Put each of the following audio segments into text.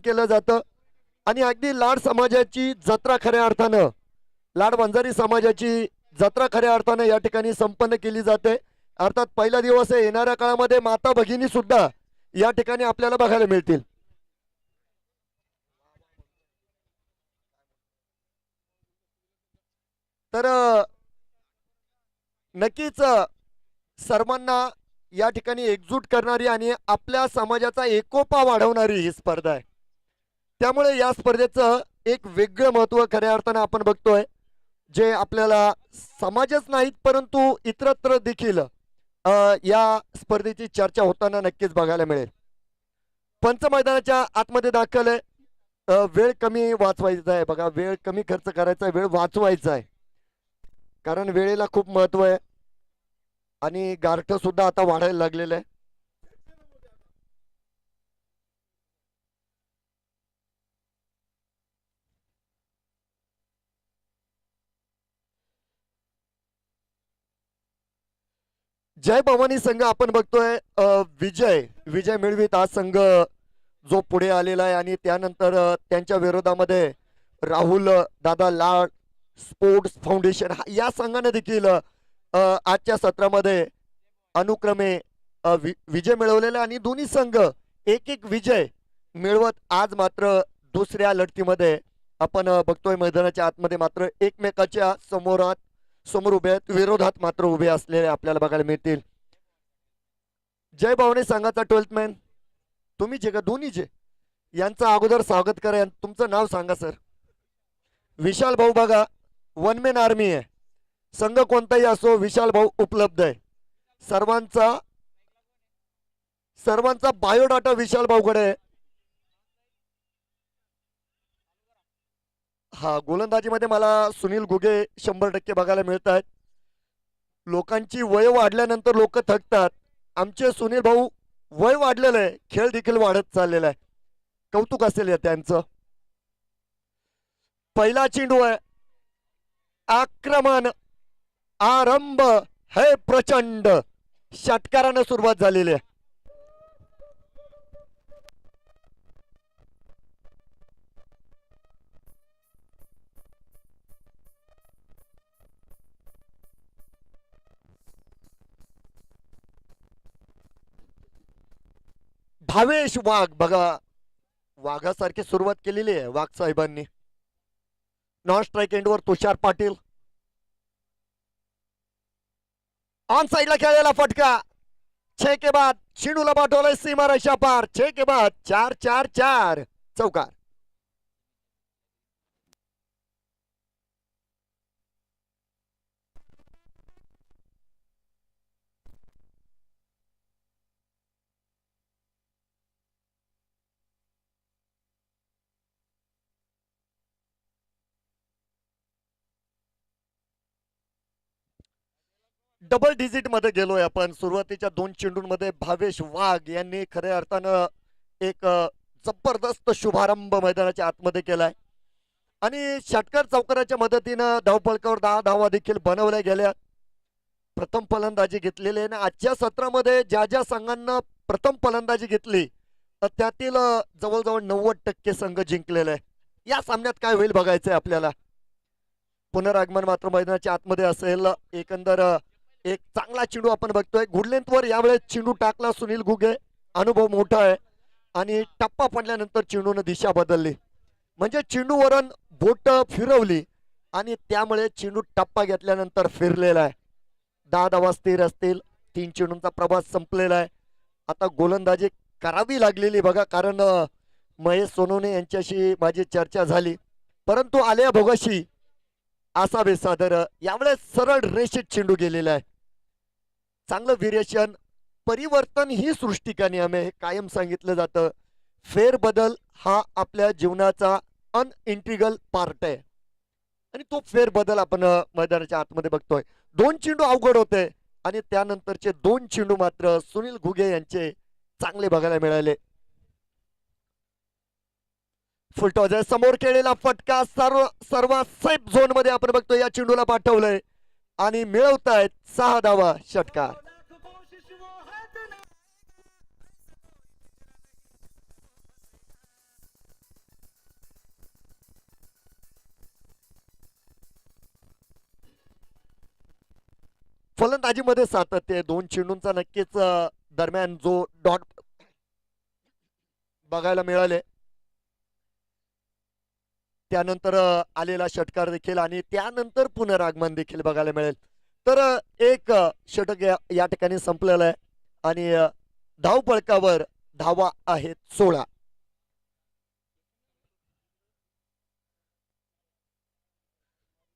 केलं जातं आणि अगदी लाड समाजाची जत्रा खऱ्या अर्थानं, लाड वंजारी समाजाची जत्रा खऱ्या अर्थानं या ठिकाणी संपन्न केली जाते. अर्थात पहिला दिवस आहे, येणाऱ्या काळामध्ये माता भगिनी सुद्धा या ठिकाणी आपल्याला बघायला मिळतील. तर नक्कीच सर्वांना या ठिकाणी एकजूट करणारी आणि आपल्या समाजाचा एकोपा वाढवणारी ही स्पर्धा आहे. त्यामुळे या स्पर्धेचं एक वेगळं महत्त्व खऱ्या अर्थानं आपण बघतोय, जे आपल्याला समाजच नाहीत परंतु इतरत्र देखील या स्पर्धेची चर्चा होताना नक्कीच बघायला मिळेल. पंच मैदानाच्या आतमध्ये दाखल आहे. वेळ कमी वाचवायचा आहे बघा, वेळ कमी खर्च करायचा आहे, वेळ वाचवायचा आहे, कारण वेळेला खूप महत्व आहे आणि गारठ सुद्धा आता वाढायला लागलेलं आहे. जय भवानी संघ आपण बघतोय, विजय विजय मिळवीत हा संघ जो पुढे आलेला आहे आणि त्यानंतर त्यांच्या विरोधामध्ये राहुल दादा लाड स्पोर्ट्स फाउंडेशन या संघाने देखील आजच्या सत्रामध्ये अनुक्रमे विजय मिळवलेला आणि दोन्ही संघ एक एक विजय मिळवत आज मात्र दुसऱ्या लढतीमध्ये आपण बघतोय मैदानाच्या आतमध्ये मात्र एकमेकाच्या समोर उभे आहेत, विरोधात मात्र उभे असलेले आपल्याला बघायला मिळतील. जय भवानी संघाचा 12th मॅन तुम्ही जे का दोन्ही जे यांचं अगोदर स्वागत करा. तुमचं नाव सांगा सर. विशाल भाऊ बघा, वन मॅन आर्मी आहे, संघ कोणताही असो विशाल भाऊ उपलब्ध आहे. सर्वांचा बायोडाटा विशाल भाऊकडे आहे. हा गोलंदाजीमध्ये मला सुनील घुगे 100% बघायला मिळत आहेत. लोकांची वय वाढल्यानंतर लोक थकतात, आमचे सुनील भाऊ वय वाढलेलं आहे, खेळ देखील वाढत चाललेला आहे, कौतुक असेल या त्यांचं. पहिला चेंडू आहे, आक्रमण आरंभ है प्रचंड, षटकारानं सुरुवात झालेली आहे. भावेश वाघ बघा, वाघासारखी सुरुवात केलेली आहे वाघ साहेबांनी. नॉन स्ट्राईक एंडवर तुषार पाटील, ऑन साइडला खेळलेला फटका, 6 के बाद चेंडूला पाठवलंय सीमा रेषा पार. 6 के बाद 4-4-4 चौकार. डबल डिजिट मध्ये गेलोय आपण. सुरुवातीच्या 2 चेंडूंमध्ये भावेश वाघ यांनी खऱ्या अर्थानं एक जबरदस्त शुभारंभ मैदानाच्या आतमध्ये केलाय आणि षटकार चौकाराच्या मदतीनं धावफलकावर 10 धावा देखील बनवल्या गेल्या. प्रथम फलंदाजी घेतलेली आहे. आजच्या सत्रामध्ये ज्या ज्या संघांना प्रथम फलंदाजी घेतली त्यातील जवळजवळ 90% संघ जिंकलेला आहे. या सामन्यात काय होईल बघायचंय आपल्याला. पुनरागमन मात्र मैदानाच्या आतमध्ये असेल. एकंदर एक चांगला चेंडू आपण बघतोय. गुडलेंथवर यावेळेस चेंडू टाकला सुनील घुगे, अनुभव मोठा आहे आणि टप्पा पडल्यानंतर चेंडूने दिशा बदलली, म्हणजे चेंडूवरून बोट फिरवली आणि त्यामुळे चेंडू टप्पा घेतल्यानंतर फिरलेला आहे. 10 धावा स्थिर असतील. 3 चेंडूंचा प्रवास संपलेला आहे. आता गोलंदाजी करावी लागलेली बघा, कारण महेश सोनवणे यांच्याशी माझी चर्चा झाली, परंतु आलिया भोगाशी असावे सादर. यावेळेस सरळ रेषेत चेंडू गेलेला आहे. चांगलं व्हेरिएशन, परिवर्तन ही सृष्टी का नियम आहे, हे कायम सांगितलं जातं. फेरबदल हा आपल्या जीवनाचा अनइंटिग्रल पार्ट आहे आणि तो फेरबदल आपण मैदानाच्या आतमध्ये बघतोय. 2 चेंडू अवघड होते आणि त्यानंतरचे 2 चेंडू मात्र सुनील घुगे यांचे चांगले बघायला मिळाले. फुलटॉस समोर केलेला फटका सर्व सेफ झोन मध्ये आपण बघतो. या चेंडूला पाठवलंय आणि मिळवतायत 6 धावा. षटकार. फलंदाजीमध्ये सातत्य, दोन चेंडूंचा नक्कीच दरम्यान जो डॉट बघायला मिळाले, त्यानंतर आलेला षटकार देखील आणि त्यानंतर पुनरागमन देखील बघायला मिळेल. तर एक षटक या ठिकाणी संपलेलं आहे आणि धावफलकावर धावा आहेत 16.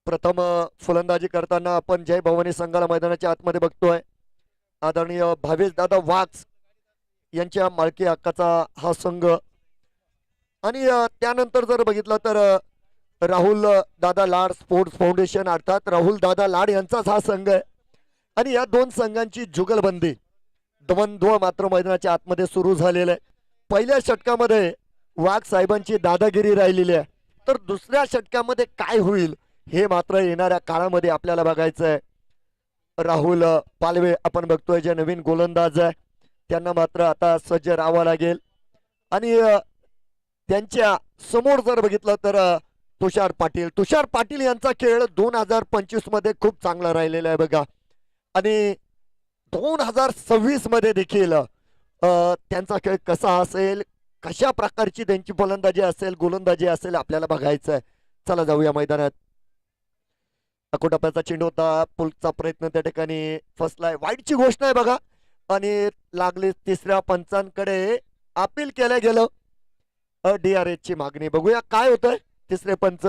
प्रथम फलंदाजी करताना आपण जय भवानी संघाला मैदानाच्या आतमध्ये बघतोय. आदरणीय भावेश दादा वाघ यांच्या मालकी हक्काचा हा संघ आणि त्यानंतर जर बघितलं तर राहुल दादा लाड स्पोर्ट्स फाउंडेशन अर्थात राहुल दादा लाड यांचाच हा संघ आहे आणि या दोन संघांची जुगलबंदी द्वंद्व मात्र मैदानाच्या आतमध्ये सुरू झालेलं आहे. पहिल्या षटकामध्ये वाघ साहेबांची दादागिरी राहिलेली आहे, तर दुसऱ्या षटकामध्ये काय होईल हे मात्र येणाऱ्या काळामध्ये आपल्याला बघायचं आहे. राहुल पालवे आपण बघतोय जे नवीन गोलंदाज आहे, त्यांना मात्र आता सज्ज राहावं लागेल आणि त्यांच्या समोर जर बघितलं तर तुषार पाटील यांचा खेळ 2025 मध्ये खूप चांगला राहिलेला आहे बघा आणि 2026 मध्ये देखील त्यांचा खेळ कसा असेल, कशा प्रकारची त्यांची फलंदाजी असेल, गोलंदाजी असेल आपल्याला बघायचं आहे. चला जाऊया मैदानात. अकोटाप्याचा चेंडू होता, पुलचा प्रयत्न त्या ठिकाणी फसलाय, वाईटची गोष्ट आहे बघा आणि लागली तिसऱ्या पंचांकडे अपील केलं गेलं. DRS ची मागणी बघूया काय होतंय. तिसरे पंच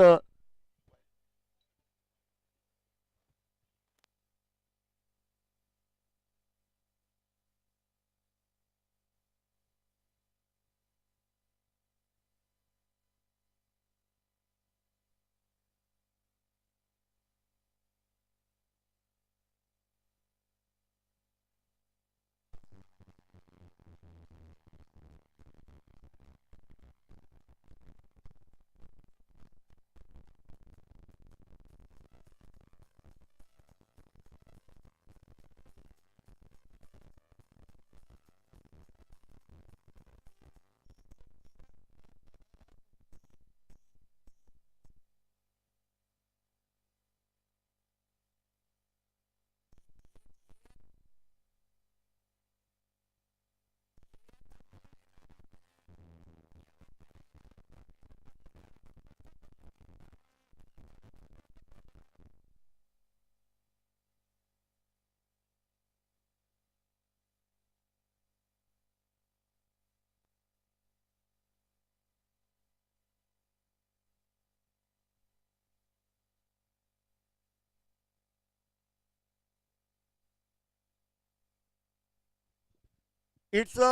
इट्स अ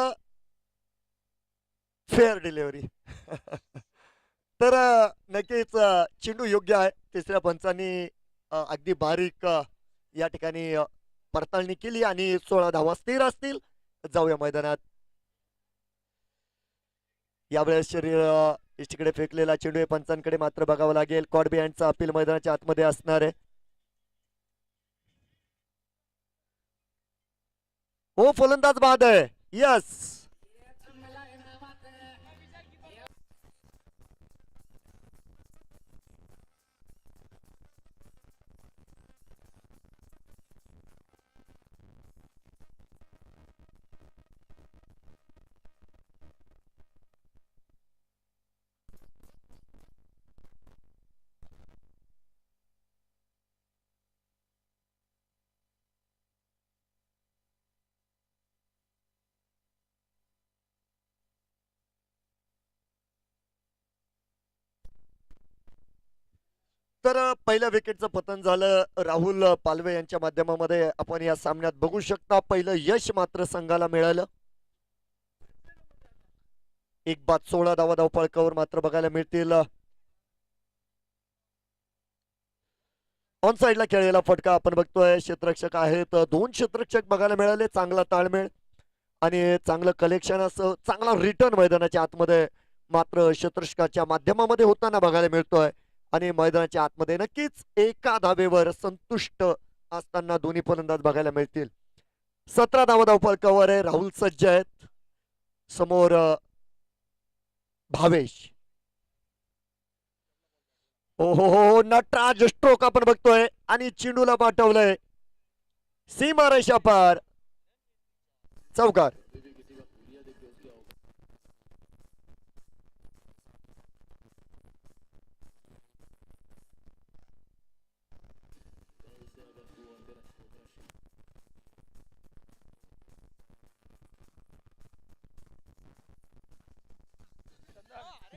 फेअर डिलिव्हरी. तर नक्कीच चेंडू योग्य आहे. तिसऱ्या पंचांनी अगदी बारीक या ठिकाणी पडताळणी केली आणि 16 धावा स्थिर असतील. जाऊया मैदानात. यावेळेस शरीर इष्टीकडे फेकलेला चेंडू पंचांकडे मात्र बघावं लागेल. कॉडबी यांचा अपील मैदानाच्या आतमध्ये असणार आहे. हो फलंदाज बाद आहे. यस तर पहिल्या विकेटचं पतन झालं राहुल पालवे यांच्या माध्यमामध्ये आपण या सामन्यात बघू शकता. पहिलं यश मात्र संघाला मिळालं. एक बाद 16 धावा धावफलकावर मात्र बघायला मिळतील. ऑन साइडला खेळलेला फटका आपण बघतोय. क्षेत्ररक्षक आहेत, 2 क्षेत्ररक्षक बघायला मिळाले. चांगला ताळमेळ आणि चांगलं कलेक्शन असं चांगला रिटर्न मैदानाच्या आतमध्ये मात्र क्षेत्ररक्षकाच्या माध्यमामध्ये होताना बघायला मिळतोय आणि मैदानाच्या आतमध्ये नक्कीच एका धावेवर संतुष्ट असताना दोन्ही फलंदाज बघायला मिळतील. 17 धावा धावफलकावर आहे. राहुल सज्ज आहेत. समोर भावेश. हो हो हो नटराज स्ट्रोक आपण बघतोय आणि चेंडूला पाठवलंय. सीमारेषा पार, चौकार.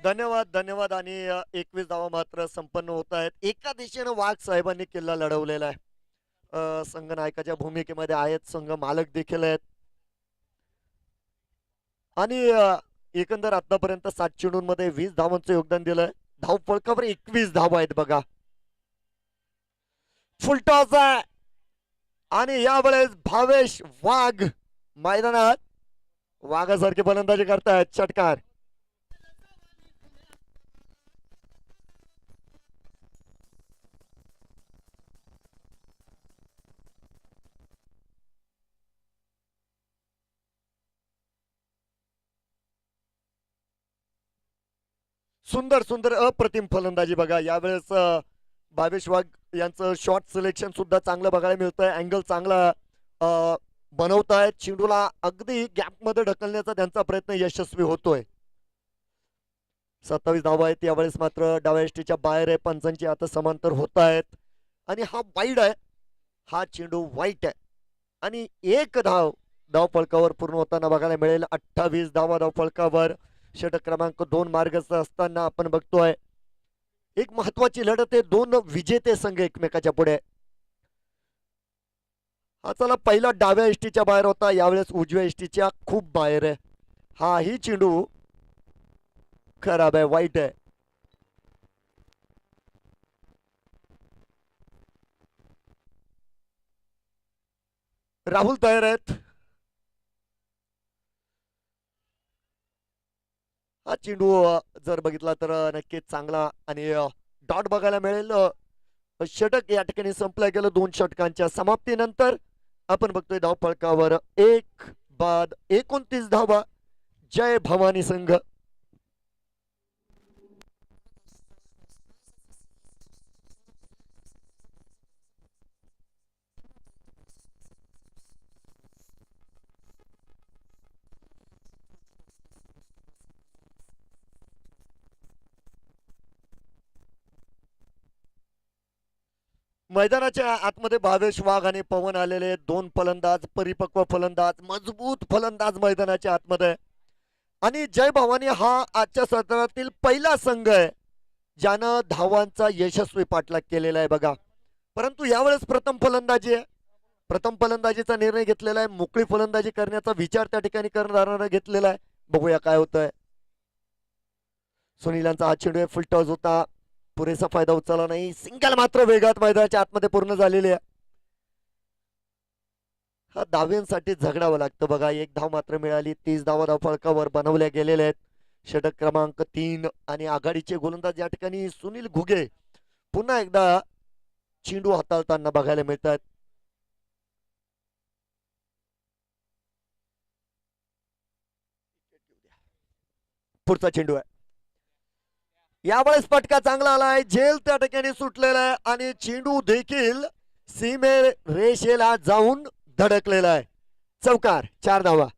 धन्यवाद धन्यवाद. आणि 21 धावा मात्र संपन्न होत आहेत. एका दिशेनं वाघ साहेबांनी किल्ला लढवलेला आहे. संघ नायकाच्या भूमिकेमध्ये आहेत, संघ मालक देखील आहेत. आणि एकंदर आतापर्यंत 7 चेंडूंमध्ये 20 धावांचं योगदान दिलंय. धाव फलकावर 21 धावा आहेत बघा. फुलटॉस आहे आणि यावेळेस भावेश वाघ मैदानात वाघासारखी फलंदाजी करतायत. षटकार. सुंदर सुंदर अप्रतिम फलंदाजी बघा. यावेळेस भावेश वाघ यांचं शॉट सिलेक्शन सुद्धा चांगलं बघायला मिळतंय. अँगल चांगला बनवतायत. चेंडूला अगदी गॅप मध्ये ढकलण्याचा त्यांचा प्रयत्न यशस्वी होतोय. 27 धावा आहेत. यावेळेस मात्र डाव्या यष्टीच्या बाहेर आहे. पंचांची आता समांतर होत आहेत आणि हा वाईड आहे. हा चेंडू वाईट आहे आणि एक धाव फलकावर पूर्ण होताना बघायला मिळेल. 28 धावा धाव फलकावर. षटक क्रमांक 2 मार्गस्थ असताना आपण बघतोय एक महत्वाची लढत आहे. 2 विजेते संघ एकमेकाच्या पुढे. हा चला पहिला डाव्या यष्टीच्या बाहेर होता, यावेळेस उजव्या यष्टीच्या खूप बाहेर आहे. हा ही चेंडू खराब आहे, वाईट आहे. राहुल तयार आहेत. हा चेंडू जर बघितला तर नक्कीच चांगला आणि डॉट बघायला मिळेल. षटक या ठिकाणी संपलं गेलं. 2 षटकांच्या समाप्तीनंतर आपण बघतोय धाव फलकावर 1 बाद 29 धावा. जय भवानी संघ. मैदानाच्या आतमध्ये भावेश वाघ आणि पवन आलेले 2 फलंदाज, परिपक्व फलंदाज, मजबूत फलंदाज मैदानाच्या आतमध्ये. आणि जय भवानी हा आजच्या सत्रातील पहिला संघ आहे ज्यानं धावांचा यशस्वी पाठलाग केलेला आहे बघा. परंतु यावेळेस प्रथम फलंदाजी आहे. प्रथम फलंदाजीचा निर्णय घेतलेला आहे. मोकळी फलंदाजी करण्याचा विचार त्या ठिकाणी करणारा घेतलेला आहे. बघूया काय होतंय. सुनीलांचा हा चेंडू फुल टॉस होता, पुरेसा फायदा उचलला नाही. सिंगल मात्र वेगात मैदानाच्या आतमध्ये पूर्ण झालेली आहे. हा धाव्यांसाठी झगडावं लागतं बघा. 1 धाव मात्र मिळाली. 30 धावा धाव फलकावर बनवल्या गेलेल्या आहेत. षटक क्रमांक 3 आणि आघाडीचे गोलंदाज या ठिकाणी सुनील घुगे पुन्हा एकदा चेंडू हाताळताना बघायला मिळतात. पुढचा चेंडू आहे. यावेळेस फटका चांगला आलाय. झेल त्या ठिकाणी सुटलेला आहे आणि चेंडू देखील सीमे रेषेला जाऊन धडकलेला आहे. चौकार. 4 धावा.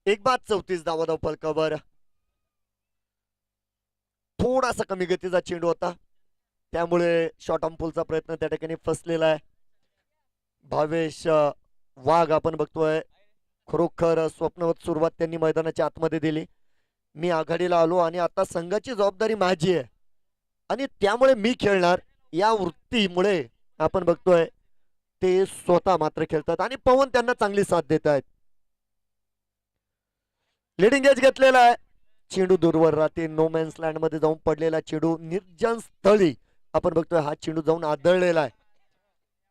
एक बाद 34 धावा धाव फलकावर. थोडासा कमी गतीचा चेंडू होता, त्यामुळे शॉर्ट आर्म पुलचा प्रयत्न त्या ठिकाणी फसलेला आहे. भावेश वाघ आपण बघतोय खरोखर स्वप्नवत सुरुवात त्यांनी मैदानाच्या आतमध्ये दिली. मी आघाडीला आलो आणि आता संघाची जबाबदारी माझी आहे आणि त्यामुळे मी खेळणार या वृत्तीमुळे आपण बघतोय ते स्वतः मात्र खेळतात आणि पवन त्यांना चांगली साथ देत आहेत. लिडिंग एज घेतलेला आहे. चेंडू दूरवर राहते. नो मॅन्स लँड मध्ये जाऊन पडलेला चेंडू निर्जन स्थळी आपण बघतोय हा चेंडू जाऊन आदळलेला आहे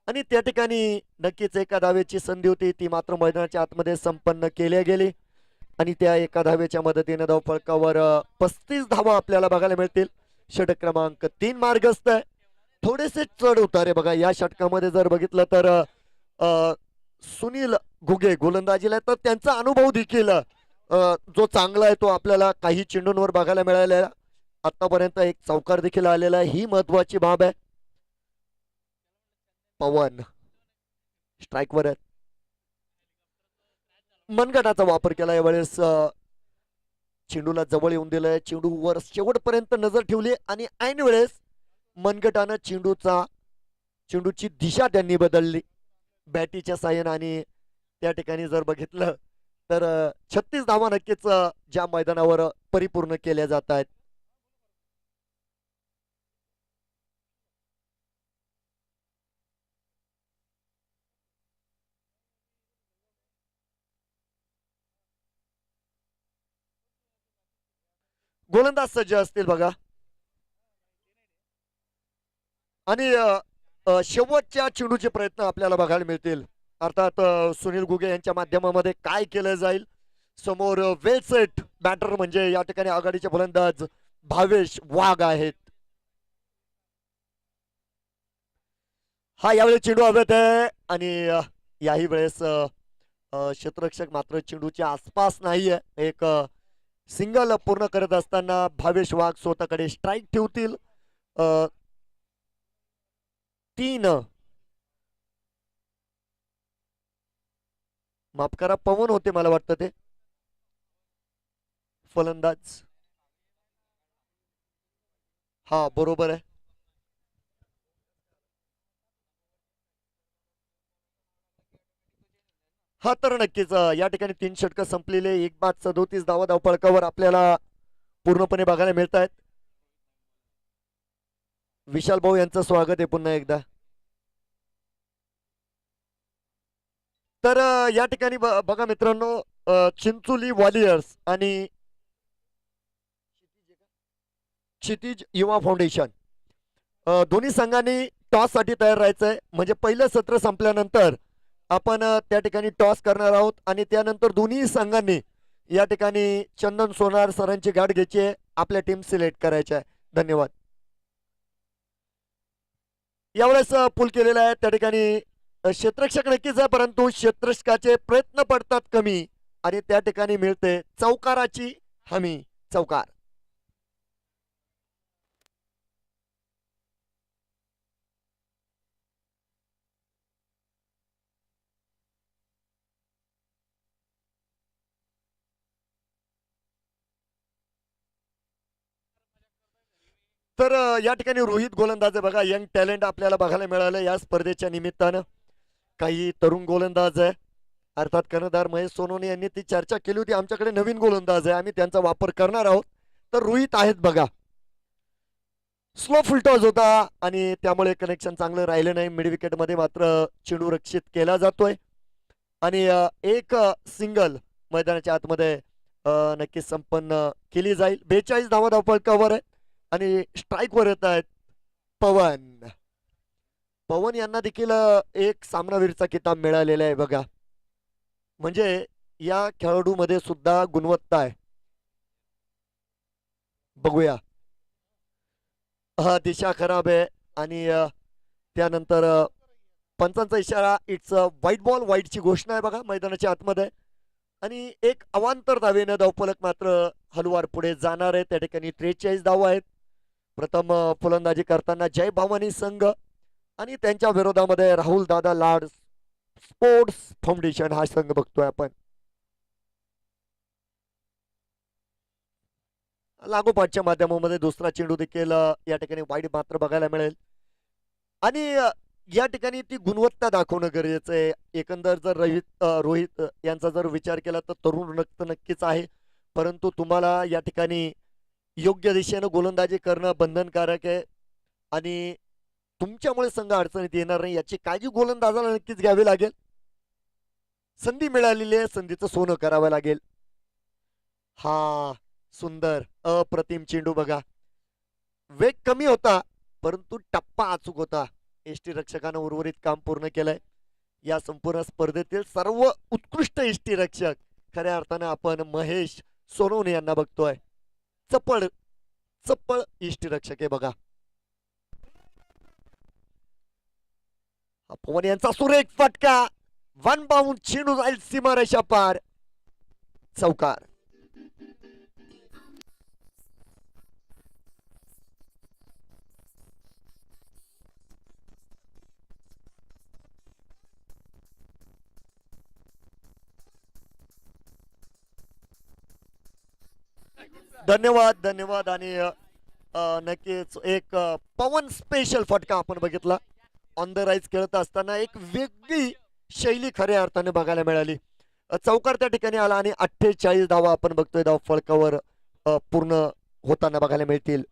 आणि त्या ठिकाणी नक्कीच एका धावेची संधी होती, ती मात्र मैदानाच्या आतमध्ये संपन्न केली गेली आणि त्या एका धावेच्या मदतीने धाव फलकावर 35 धावा आपल्याला बघायला मिळतील. षटक क्रमांक 3 मार्गस्थ आहे. थोडेसे चढ उतारे बघा या षटकामध्ये जर बघितलं तर अ, सुनील घुगे गोलंदाजीला तर त्यांचा अनुभव देखील जो चांगला आहे तो आपल्याला काही चेंडूंवर बघायला मिळालेला आहे. आतापर्यंत एक चौकार देखील आलेला आहे, ही महत्वाची बाब आहे. पवन स्ट्राईकवर आहे. मनगटाचा वापर केला यावेळेस. चेंडूला जवळ येऊन दिलंय, चेंडूवर शेवटपर्यंत नजर ठेवली आणि ऐन वेळेस मनगटानं चेंडूची दिशा त्यांनी बदलली बॅटीच्या साह्यानं. आणि त्या ठिकाणी जर बघितलं तर 36 धावा नक्कीच ज्या मैदानावर परिपूर्ण केल्या जात आहेत. गोलंदाज सज्ज असतील बघा आणि शेवटच्या चेंडूचे प्रयत्न आपल्याला बघायला मिळतील. अर्थात सुनील घुगे यांच्या माध्यमामध्ये काय केलं जाईल. समोर वेल सेट बॅटर म्हणजे या ठिकाणी आघाडीचे फलंदाज भावेश वाघ आहेत. हा यावेळी चेंडू हवेत आहे आणि याही वेळेस क्षेत्ररक्षक मात्र चेंडूच्या आसपास नाहीये. एक सिंगल पूर्ण करत असताना भावेश वाघ स्वतःकडे स्ट्राईक ठेवतील. 3 माफ करा, पवन होते मला वाटतं ते फलंदाज. हा बरोबर आहे. हा तर नक्कीच या ठिकाणी 3 षटकं संपलेले, एक बाद 37 धावा धावपळकावर आपल्याला पूर्णपणे बघायला मिळत आहेत. विशाल भाऊ यांचं स्वागत आहे पुन्हा एकदा. तर या ठिकाणी बघा मित्रांनो, चिंचोली वॉरियर्स आणि क्षितिज युवा फाउंडेशन दोन्ही संघांनी टॉस साठी तयार राहायचंय. म्हणजे पहिलं सत्र संपल्यानंतर आपण त्या ठिकाणी टॉस करणार आहोत आणि त्यानंतर दोन्ही संघांनी या ठिकाणी चंदन सोनार सरांची गाठ घ्यायची आहे, आपल्या टीम सिलेक्ट करायच्या आहे. धन्यवाद. यावेळेस पूल केलेला आहे त्या ठिकाणी क्षेत्ररक्षक नक्कीच आहे, परंतु क्षेत्ररक्षकाचे प्रयत्न पडतात कमी आणि त्या ठिकाणी मिळते चौकाराची हमी. चौकार. तर या ठिकाणी रोहित गोलंदाज आहे बघा, यंग टॅलेंट आपल्याला बघायला मिळालं या स्पर्धेच्या निमित्तानं. काही तरुण गोलंदाज आहे. अर्थात कर्णधार महेश सोनवणे यांनी ती चर्चा केली होती, आमच्याकडे नवीन गोलंदाज आहे, आम्ही त्यांचा वापर करणार आहोत. तर रोहित आहेत बघा. स्लो फुलटॉस होता आणि त्यामुळे कनेक्शन चांगलं राहिलं नाही. मिड विकेट मध्ये मात्र चेंडू रक्षित केला जातोय आणि एक सिंगल मैदानाच्या आतमध्ये नक्कीच संपन्न केली जाईल. 42 धावा धावपळकावर आहे आणि स्ट्राईक वर येत आहेत पवन. पवन यांना देखील एक सामनावीरचा किताब मिळालेला आहे बघा. म्हणजे या खेळाडूमध्ये सुद्धा गुणवत्ता आहे. बघूया. हा दिशा खराब आहे आणि त्यानंतर पंचांचा इशारा, इट्स व्हाईट बॉल. व्हाईटची घोषणा आहे बघा मैदानाच्या आतमध्ये आणि एक अवांतर धावेनं धावफलक मात्र हलवार पुढे जाणार आहे. त्या ठिकाणी 43 धावा आहेत. प्रथम फलंदाजी करताना जय भवानी संघ आणि त्यांच्या विरोधामध्ये राहुल दादा लाड स्पोर्ट्स फाउंडेशन हा संघ बघतोय आपण. लागोपाठच्या माध्यमामध्ये दुसरा चेंडू देखील या ठिकाणी वाईट मात्र बघायला मिळेल आणि या ठिकाणी ती गुणवत्ता दाखवणं गरजेचं आहे. एकंदर जर रोहित यांचा जर विचार केला तर तरुण रक्त नक्कीच आहे, परंतु तुम्हाला या ठिकाणी योग्य दिशेनं गोलंदाजी करणं बंधनकारक आहे आणि तुमच्यामुळे संघ अडचणीत येणार नाही याची काळजी गोलंदाजाला नक्कीच घ्यावी लागेल. संधी मिळालेली आहे, संधीचं सोनं करावं लागेल. हा सुंदर अप्रतिम चेंडू बघा. वेग कमी होता परंतु टप्पा अचूक होता. एसटी रक्षकानं उर्वरित काम पूर्ण केलंय. या संपूर्ण स्पर्धेतील सर्व उत्कृष्ट एसटी रक्षक खऱ्या अर्थानं आपण महेश सोनवणे यांना बघतोय. चपळ चप्पळ एसटी रक्षक आहे बघा. हा पवन यांचा सुरेख फटका, वन बाउंड चेंडू जाईल सीमारेषा पार, चौकार. धन्यवाद धन्यवाद. आणि नक्कीच एक पवन स्पेशल फटका आपण बघितला. ऑन द राईज खेळत असताना एक वेगळी शैली खऱ्या अर्थाने बघायला मिळाली. चौकार त्या ठिकाणी आला आणि 48 धावा आपण बघतोय धाव फळकावर पूर्ण होताना बघायला मिळतील.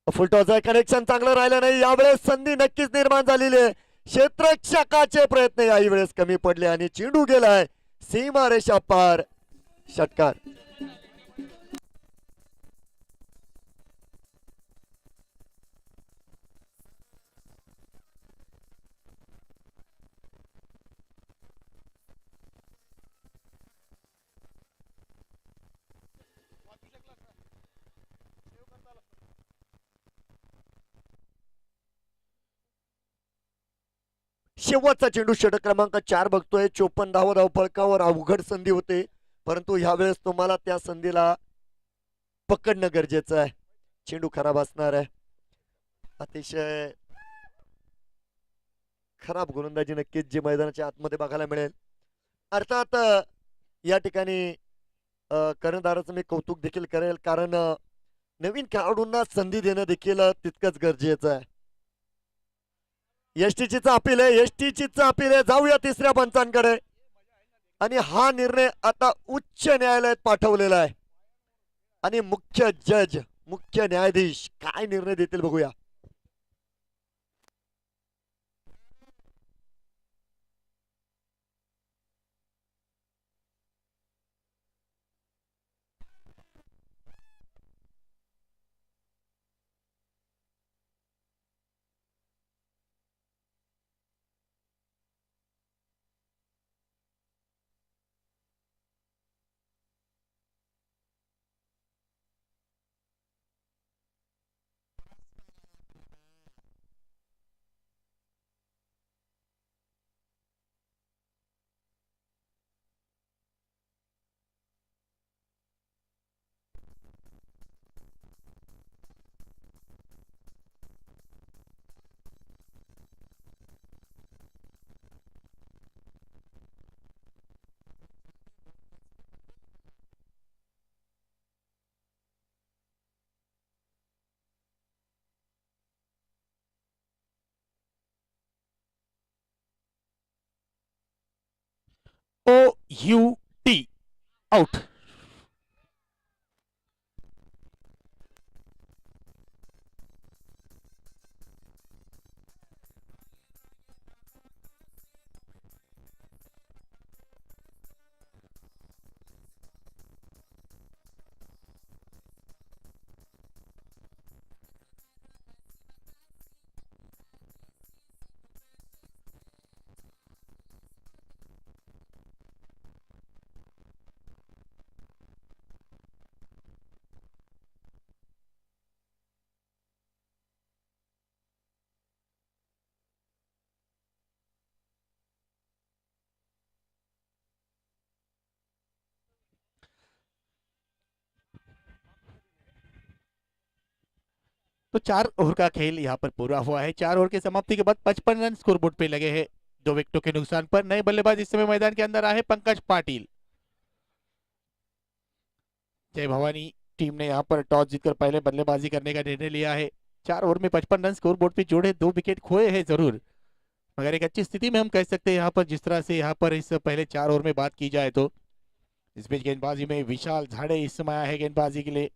फुलटॉस कनेक्शन चांगलं राहिलं नाही यावेळेस, संधी नक्कीच निर्माण झालेली आहे. क्षेत्ररक्षकाचे प्रयत्न याही वेळेस कमी पडले आणि चेंडू गेलाय सीमारेषा पार, षटकार. शेवटचा चेंडू षटक क्रमांक 4 बघतोय. 54 धाव फलकावर अवघड संधी होते, परंतु ह्यावेळेस तुम्हाला त्या संधीला पकडणं गरजेचं आहे. चेंडू खराब असणार आहे. अतिशय खराब गोलंदाजी नक्कीच जी मैदानाच्या आतमध्ये बघायला मिळेल. अर्थात या ठिकाणी कर्णधाराचं मी कौतुक देखील करेल, कारण नवीन खेळाडूंना संधी देणं देखील तितकंच गरजेचं आहे. एसटीची अपील आहे, एसटीची अपील आहे. जाऊया तिसऱ्या पंचांकडे. आणि हा निर्णय आता उच्च न्यायालयात पाठवलेला आहे आणि मुख्य जज, मुख्य न्यायाधीश काय निर्णय देतील बघूया. OUT out. तो 4 ओवर का खेल यहाँ पर पूरा हुआ है. 4 ओवर की समाप्ति के बाद 55 रन स्कोरबोर्ड पे लगे हैं 2 विकेटों के नुकसान पर. नए बल्लेबाज इस समय मैदान के अंदर आए पंकज पाटिल. जय भवानी टीम ने यहाँ पर टॉस जीतकर पहले बल्लेबाजी करने का निर्णय लिया है. 4 ओवर में 55 रन स्कोरबोर्ड पे जोड़े, 2 विकेट खोए हैं जरूर, मगर एक अच्छी स्थिति में हम कह सकते हैं यहाँ पर, जिस तरह से यहाँ पर इस पहले 4 ओवर में बात की जाए तो. इस बीच गेंदबाजी में विशाल झाड़े इस समय आए हैं गेंदबाजी के लिए.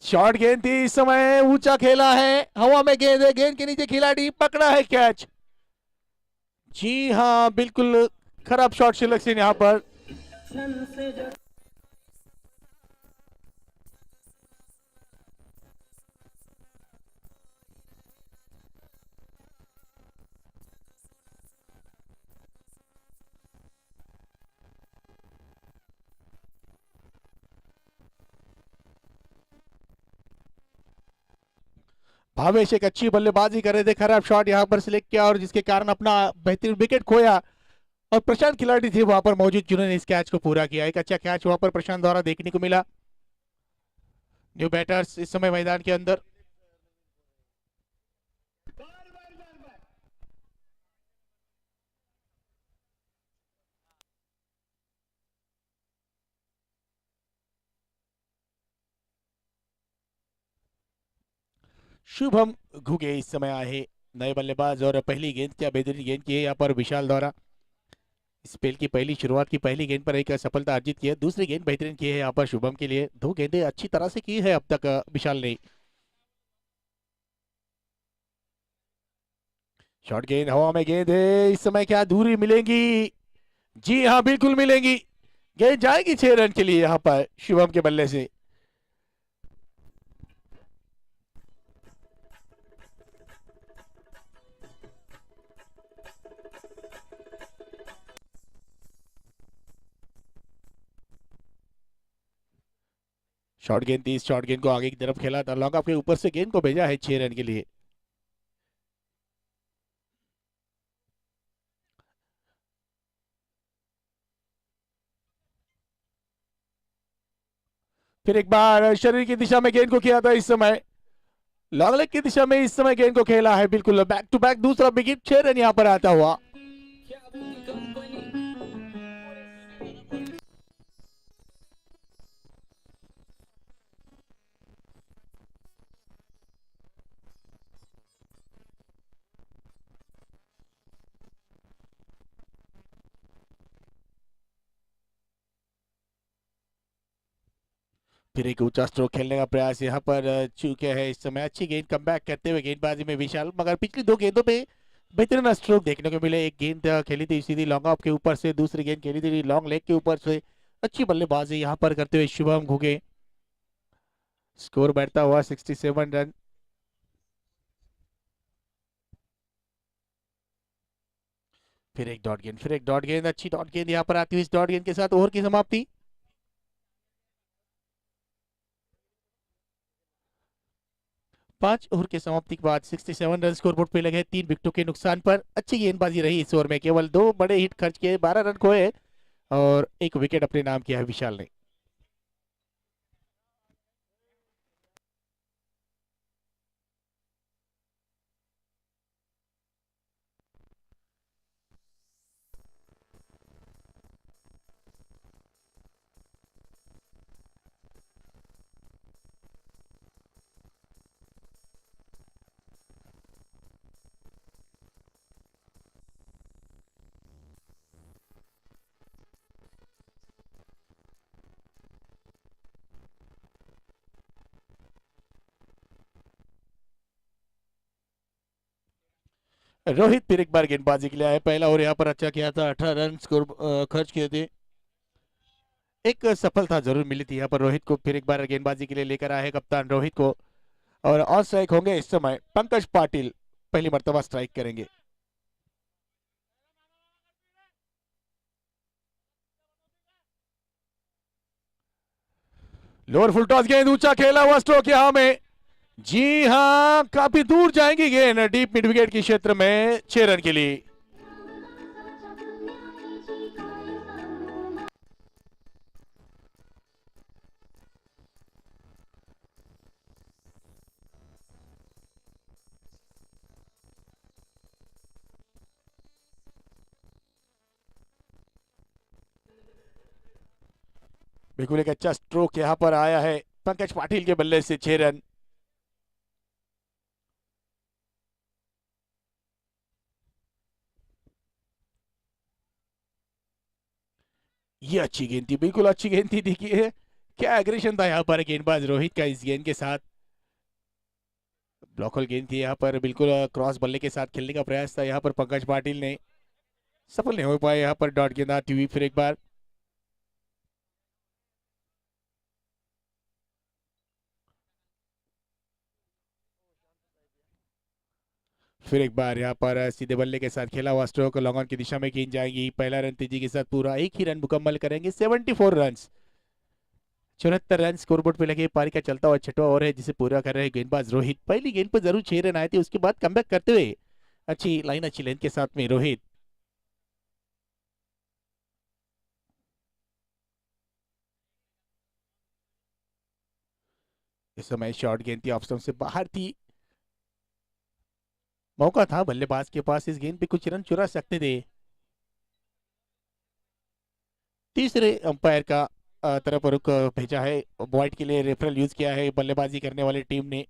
शॉर्ट गेंद थी इस समय, ऊंचा खेला है, हवा में गेंद है, गेंद के नीचे खिलाड़ी पकड़ा है कैच. जी हाँ बिल्कुल खराब शॉट सिलेक्शन यहाँ पर. भावेश एक अच्छी बल्लेबाजी कर रहे थे, खराब शॉट यहाँ पर सिलेक्ट किया और जिसके कारण अपना बेहतरीन विकेट खोया। और प्रशांत खिलाड़ी थे वहां पर मौजूद जिन्होंने इस कैच को पूरा किया। एक अच्छा कैच वहां पर प्रशांत द्वारा देखने को मिला। न्यू बैटर्स इस समय मैदान के अंदर। शुभम घुगे इस समय आए नए बल्लेबाज और पहली गेंद क्या बेहतरीन गेंद की है यहाँ पर विशाल द्वारा। स्पेल की पहली शुरुआत की पहली गेंद पर एक सफलता अर्जित की है। दूसरी गेंद बेहतरीन की है यहाँ पर शुभम के लिए। दो गेंदें अच्छी तरह से की है अब तक विशाल ने। शॉर्ट गेंद हवा में गेंद है इस समय, क्या दूरी मिलेंगी? जी हाँ बिल्कुल मिलेंगी। गेंद जाएगी 6 रन के लिए यहाँ पर शुभम के बल्ले से। शॉर्ट गेंद थी, इस शॉर्ट गेंद को आगे की तरफ खेला था, लॉन्ग ऑफ के ऊपर से गेंद को भेजा है 6 रन के लिए। फिर एक बार शरीर की दिशा में गेंद को किया था इस समय, लॉन्ग लेग की दिशा में इस समय गेंद को खेला है। बिल्कुल बैक टू बैक दूसरा विकेट, 6 रन यहाँ पर आता हुआ। फिर एक ऊंचा स्ट्रोक खेलने का प्रयास यहाँ पर चूके है इस समय। अच्छी गेंद कमबैक करते हुए गेंदबाजी में विशाल, मगर पिछली दो गेंदों पे बेहतरीन स्ट्रोक देखने को मिले। एक गेंद खेली थी सीधी लॉन्ग ऑफ के ऊपर से, दूसरी गेंद खेली थी लॉन्ग लेग के ऊपर से। अच्छी बल्लेबाजी यहाँ पर करते हुए शुभम घुगे। स्कोर बढ़ता हुआ 67 रन। फिर एक डॉट गेंद, फिर एक डॉट गेंद, अच्छी डॉट गेंद यहाँ पर आती हुई। इस डॉट गेंद के साथ ओवर की समाप्ति। 5 ओवर की समाप्ति के बाद 67 रन स्कोर बोर्ड पे लगे 3 विकेटों के नुकसान पर। अच्छी गेंदबाजी रही इस ओवर में, केवल 2 बड़े हिट खर्च किए, 12 रन खोए और 1 विकेट अपने नाम किया है विशाल ने। रोहित फिर एक बार गेंदबाजी के लिए आए। पहला ओवर यहाँ पर अच्छा किया था, 18 रन स्कोर खर्च किए थे। एक सफलता जरूर मिली थी यहाँ पर रोहित को। फिर एक बार गेंदबाजी के लिए लेकर आए कप्तान रोहित को। और ऑन स्ट्राइक होंगे इस समय पंकज पाटिल, पहली मर्तबा स्ट्राइक करेंगे। लोअर फुल टॉस गेंद, ऊंचा खेला हुआ स्ट्रोक यहाँ में। जी हाँ काफी दूर जाएंगी गेंद डीप मिड विकेट के क्षेत्र में, 6 रन के लिए। बिल्कुल एक अच्छा स्ट्रोक यहां पर आया है पंकज पाटिल के बल्ले से, 6 रन। ये अच्छी गेंद थी, बिल्कुल अच्छी गेंद थी। देखिए क्या एग्रेशन था यहाँ पर गेंदबाज रोहित का इस गेंद के साथ। ब्लॉकल गेंद थी यहाँ पर, बिल्कुल क्रॉस बल्ले के साथ खेलने का प्रयास था यहाँ पर पंकज पाटिल ने, सफल नहीं हो पाए यहाँ पर डॉट गेंद आती हुई। फिर एक बार फिर एक बार यहाँ पर सीधे बल्ले के साथ खेला हुआ स्ट्रोक लॉन्ग ऑन की दिशा में गेंद जाएगी। पहला रन तेजी के साथ पूरा, एक ही रन मुकम्मल करेंगे, 74 रन। 74 रन स्कोरबोर्ड पे लगे। पारी का चलता हुआ छठवां ओवर है जिसे पूरा कर रहे हैं गेंदबाज रोहित। पहली गेंद पर जरूर 6 रन आए थे, उसके बाद कमबैक करते हुए अच्छी लाइन अच्छी लेंथ के साथ में रोहित। इस समय शॉर्ट गेंद थी, ऑफ स्टंप से बाहर थी। मौका था बल्लेबाज के पास, इस गेंद पे कुछ रन चुरा सकते थे। तीसरे अंपायर का तरफ रुख भेजा है, व्हाइट के लिए रेफरल यूज किया है बल्लेबाजी करने वाली टीम ने।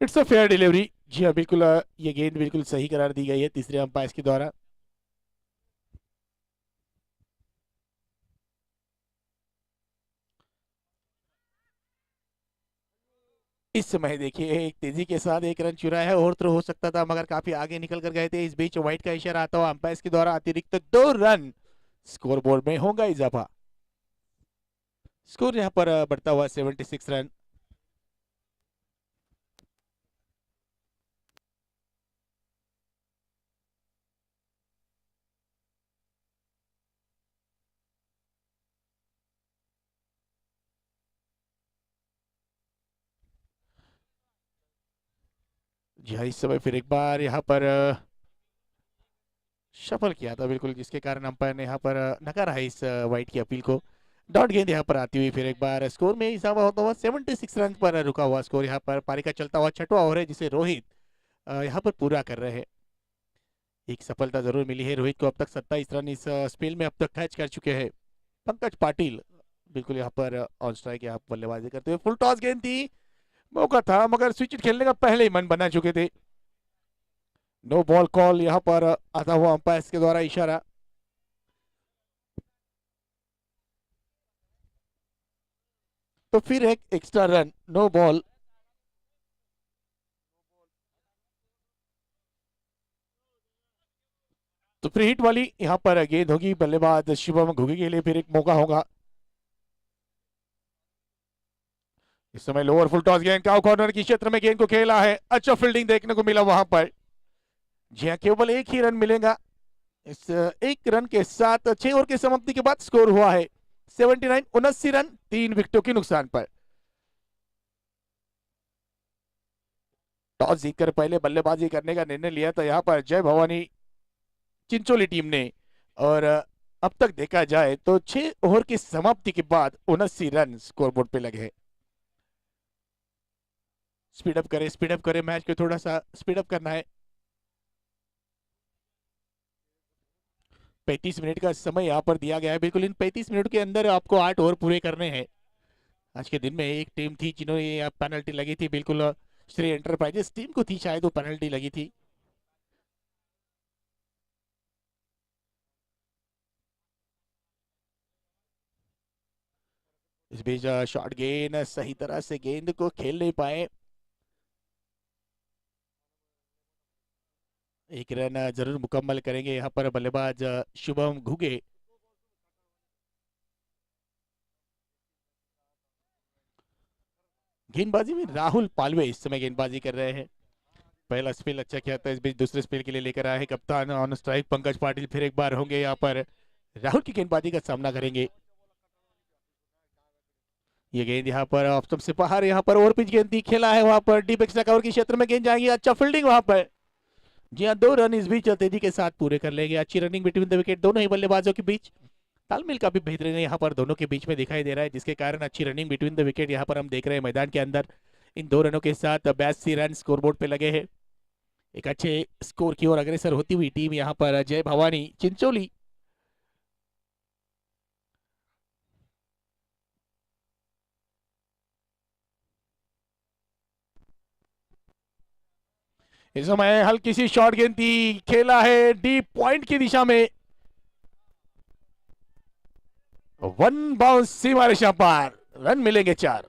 It's a fair delivery. जी हाँ बिल्कुल, ये गेंद बिल्कुल सही करार दी गई है तीसरे अंपायर के द्वारा। इस समय देखिए एक तेजी के साथ एक रन चुरा है, और तो हो सकता था मगर काफी आगे निकल कर गए थे। इस बीच व्हाइट का इशारा आता हुआ अंपायर के द्वारा अतिरिक्त 2 रन स्कोरबोर्ड में होगा इजाफा। स्कोर यहाँ पर बढ़ता हुआ 76 रन। जी हाँ, इस समय फिर एक बार यहाँ पर शफल किया था बिल्कुल, जिसके कारण अंपायर ने यहाँ पर नकारा है इस व्हाइट की अपील को। डॉट गेंद यहाँ पर आती हुई फिर एक बार स्कोर में इजाफा होता हुआ 76 रन पर रुका हुआ स्कोर। यहाँ पर पारी का चलता हुआ छठवां ओवर है जिसे रोहित यहाँ पर पूरा कर रहे हैं। एक सफलता जरूर मिली है रोहित को, अब तक 27 रन इस स्पेल में अब तक कैच कर चुके हैं। पंकज पाटिल बिल्कुल यहाँ पर ऑन स्ट्राइक यहाँ बल्लेबाजी करते हुए। फुल टॉस गेंद थी, मौका था मगर स्विच खेलने का पहले ही मन बना चुके थे। नो बॉल कॉल यहाँ पर आता हुआ अंपायर के द्वारा इशारा। तो फिर एक एक्स्ट्रा रन, नो बॉल। तो फ्री हिट वाली यहाँ पर गेंद होगी, बल्लेबाज शुभम घुगी के लिए फिर एक मौका होगा। इस समय लोअर फुल टॉस गेंद काउ कॉर्नर की क्षेत्र में गेंद को खेला है, अच्छा फील्डिंग देखने को मिला वहां पर। जी हाँ, केवल एक ही रन मिलेगा। इस एक रन के साथ 6 ओवर की समाप्ति के बाद स्कोर हुआ है 79, 79 रन 3 विकेटों के नुकसान पर। टॉस जीतकर पहले बल्लेबाजी करने का निर्णय लिया था यहाँ पर जय भवानी चिंचोली टीम ने, और अब तक देखा जाए तो 6 ओवर की समाप्ति के बाद 79 रन स्कोरबोर्ड पे लगे हैं। स्पीड अप करे, मैच को थोड़ा सा स्पीड अप करना है। 35 मिनट का समय यहाँ पर दिया गया है, बिल्कुल इन 35 मिनट के अंदर आपको 8 ओवर पूरे करने हैं। आज के दिन में एक टीम थी जिन्होंने पेनल्टी लगी थी, बिल्कुल श्री एंटरप्राइजेस टीम को थी शायद वो पेनल्टी लगी थी। इस बीच शॉर्ट गेंद सही तरह से गेंद को खेल नहीं पाए। एक रन जरूर मुकम्मल करेंगे यहाँ पर बल्लेबाज शुभम घुगे। गेंदबाजी में राहुल पालवे इस समय गेंदबाजी कर रहे हैं। पहला स्पेल अच्छा किया था, इस बीच दूसरे स्पेल के लिए लेकर आए हैं कप्तान ऑन स्ट्राइक पंकज पाटिल। फिर एक बार होंगे यहाँ पर राहुल की गेंदबाजी का सामना करेंगे। ये गेंद यहाँ पर ऑफ स्टंप से बाहर, यहाँ पर ओवर पिच गेंद खेला है, वहां पर डीप एक्स्ट्रा कवर के क्षेत्र में गेंद जाएगी, अच्छा फील्डिंग वहां पर। जी हाँ, 2 रन इस बीच तेजी के साथ पूरे कर लेंगे। अच्छी रनिंग बिटवीन द विकेट, दोनों ही बल्लेबाजों के बीच तालमेल काफी बेहतरीन है यहाँ पर दोनों के बीच में दिखाई दे रहा है, जिसके कारण अच्छी रनिंग बिटवीन द विकेट यहाँ पर हम देख रहे हैं मैदान के अंदर। इन 2 रनों के साथ 82 रन स्कोरबोर्ड पे लगे हैं। एक अच्छे स्कोर की ओर अग्रसर होती हुई टीम यहाँ पर जय भवानी चिंचोली। इस समय हल्की सी शॉर्ट गेंद थी, खेला है डीप पॉइंट की दिशा में, 1 बाउंस सीमा रेखा पार, रन मिलेंगे 4।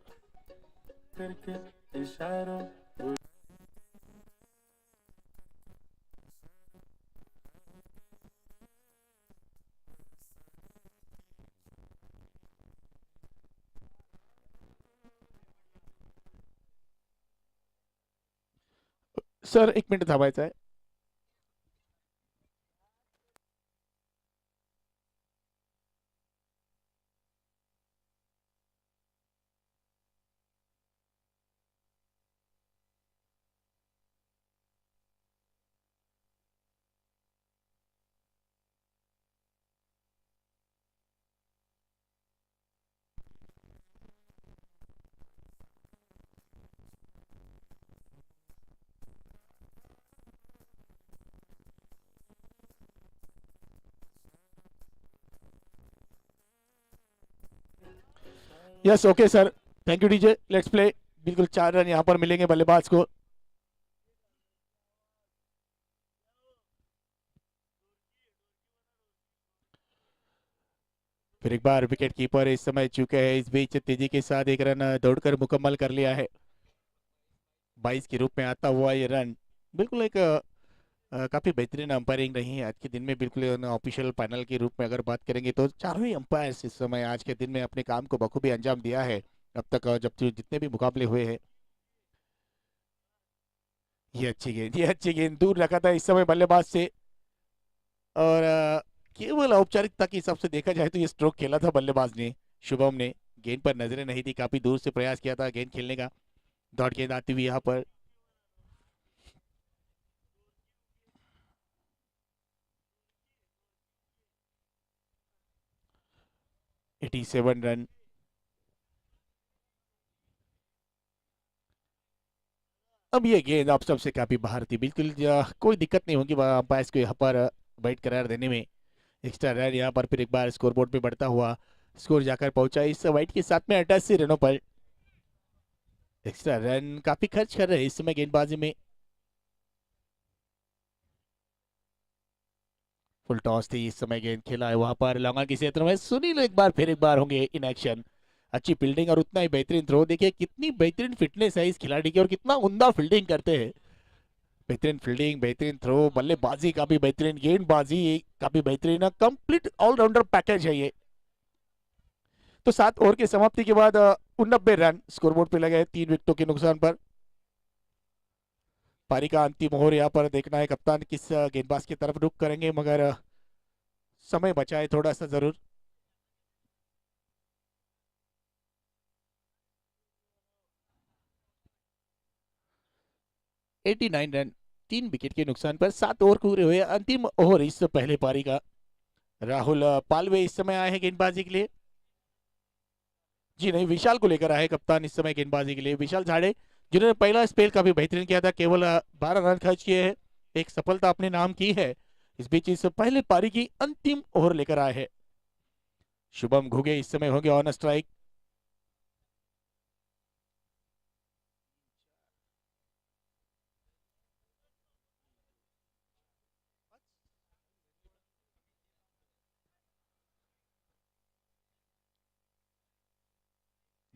सर 1 मिनिट थांबायचं आहे। Yes okay sir, thank you DJ, let's play. बिल्कुल 4 रन यहाँ पर मिलेंगे बल्लेबाज को। फिर एक बार विकेट कीपर इस समय चुके हैं, इस बीच तेजी के साथ 1 रन दौड़कर मुकम्मल कर लिया है। 22 के रूप में आता हुआ ये रन बिल्कुल एक काफी बेहतरीन अंपायरिंग रही है आज के दिन में। बिल्कुल ऑफिशियल पैनल के रूप में अगर बात करेंगे तो चारों ही अंपायर्स इस समय आज के दिन में अपने काम को बखूबी अंजाम दिया है अब तक, जब जितने भी मुकाबले हुए हैं। ये अच्छी गेंद दूर रखा था इस समय बल्लेबाज से, और केवल औपचारिकता के हिसाब से देखा जाए तो ये स्ट्रोक खेला था बल्लेबाज ने, शुभम ने। गेंद पर नजरें नहीं थी, काफी दूर से प्रयास किया था गेंद खेलने का। डॉट गेंद आती हुई यहाँ पर 87 रन। अब ये गेंद आप सबसे काफी बाहर थी, बिल्कुल कोई दिक्कत नहीं होगी अंपायर को यहाँ पर बैट करार देने में। एक्स्ट्रा रन यहाँ पर फिर एक बार स्कोरबोर्ड पे बढ़ता हुआ स्कोर जाकर पहुंचा इस वाइट के साथ में 88 रनों पर। एक्स्ट्रा रन काफी खर्च कर रहे हैं इस समय गेंदबाजी में। फुल टॉस थी इस समय, गेंद खेला है वहां पर लॉन्ग के क्षेत्र में, सुनील एक बार होंगे इन एक्शन। अच्छी फील्डिंग और उतना ही बेहतरीन थ्रो, देखिए कितनी बेहतरीन फिटनेस है इस खिलाड़ी की और कितना उम्दा फील्डिंग करते हैं। बेहतरीन फील्डिंग, बेहतरीन थ्रो, बल्लेबाजी काफी बेहतरीन, गेंदबाजी काफी बेहतरीन, कंप्लीट ऑलराउंडर पैकेज है ये। तो 7 ओवर की समाप्ति के बाद 89 रन स्कोरबोर्ड पे लगे 3 विकेटों के नुकसान पर। पारी का अंतिम ओवर यहाँ पर देखना है कप्तान किस गेंदबाज की तरफ रुख करेंगे, मगर समय बचा है थोड़ा सा जरूर। एटी 89 रन 3 विकेट के नुकसान पर 7 ओवर पूरे हुए, अंतिम ओवर इस पहले पारी का। राहुल पालवे इस समय आए हैं गेंदबाजी के लिए। जी नहीं, विशाल को लेकर आए कप्तान इस समय गेंदबाजी के लिए, विशाल झाड़े, जिन्होंने पहला स्पेल काफी बेहतरीन किया था, केवल 12 रन खर्च किए हैं, एक सफलता अपने नाम की है। इस बीच इस पहले पारी की अंतिम ओवर लेकर आए हैं। शुभम घुगे इस समय होंगे ऑन स्ट्राइक।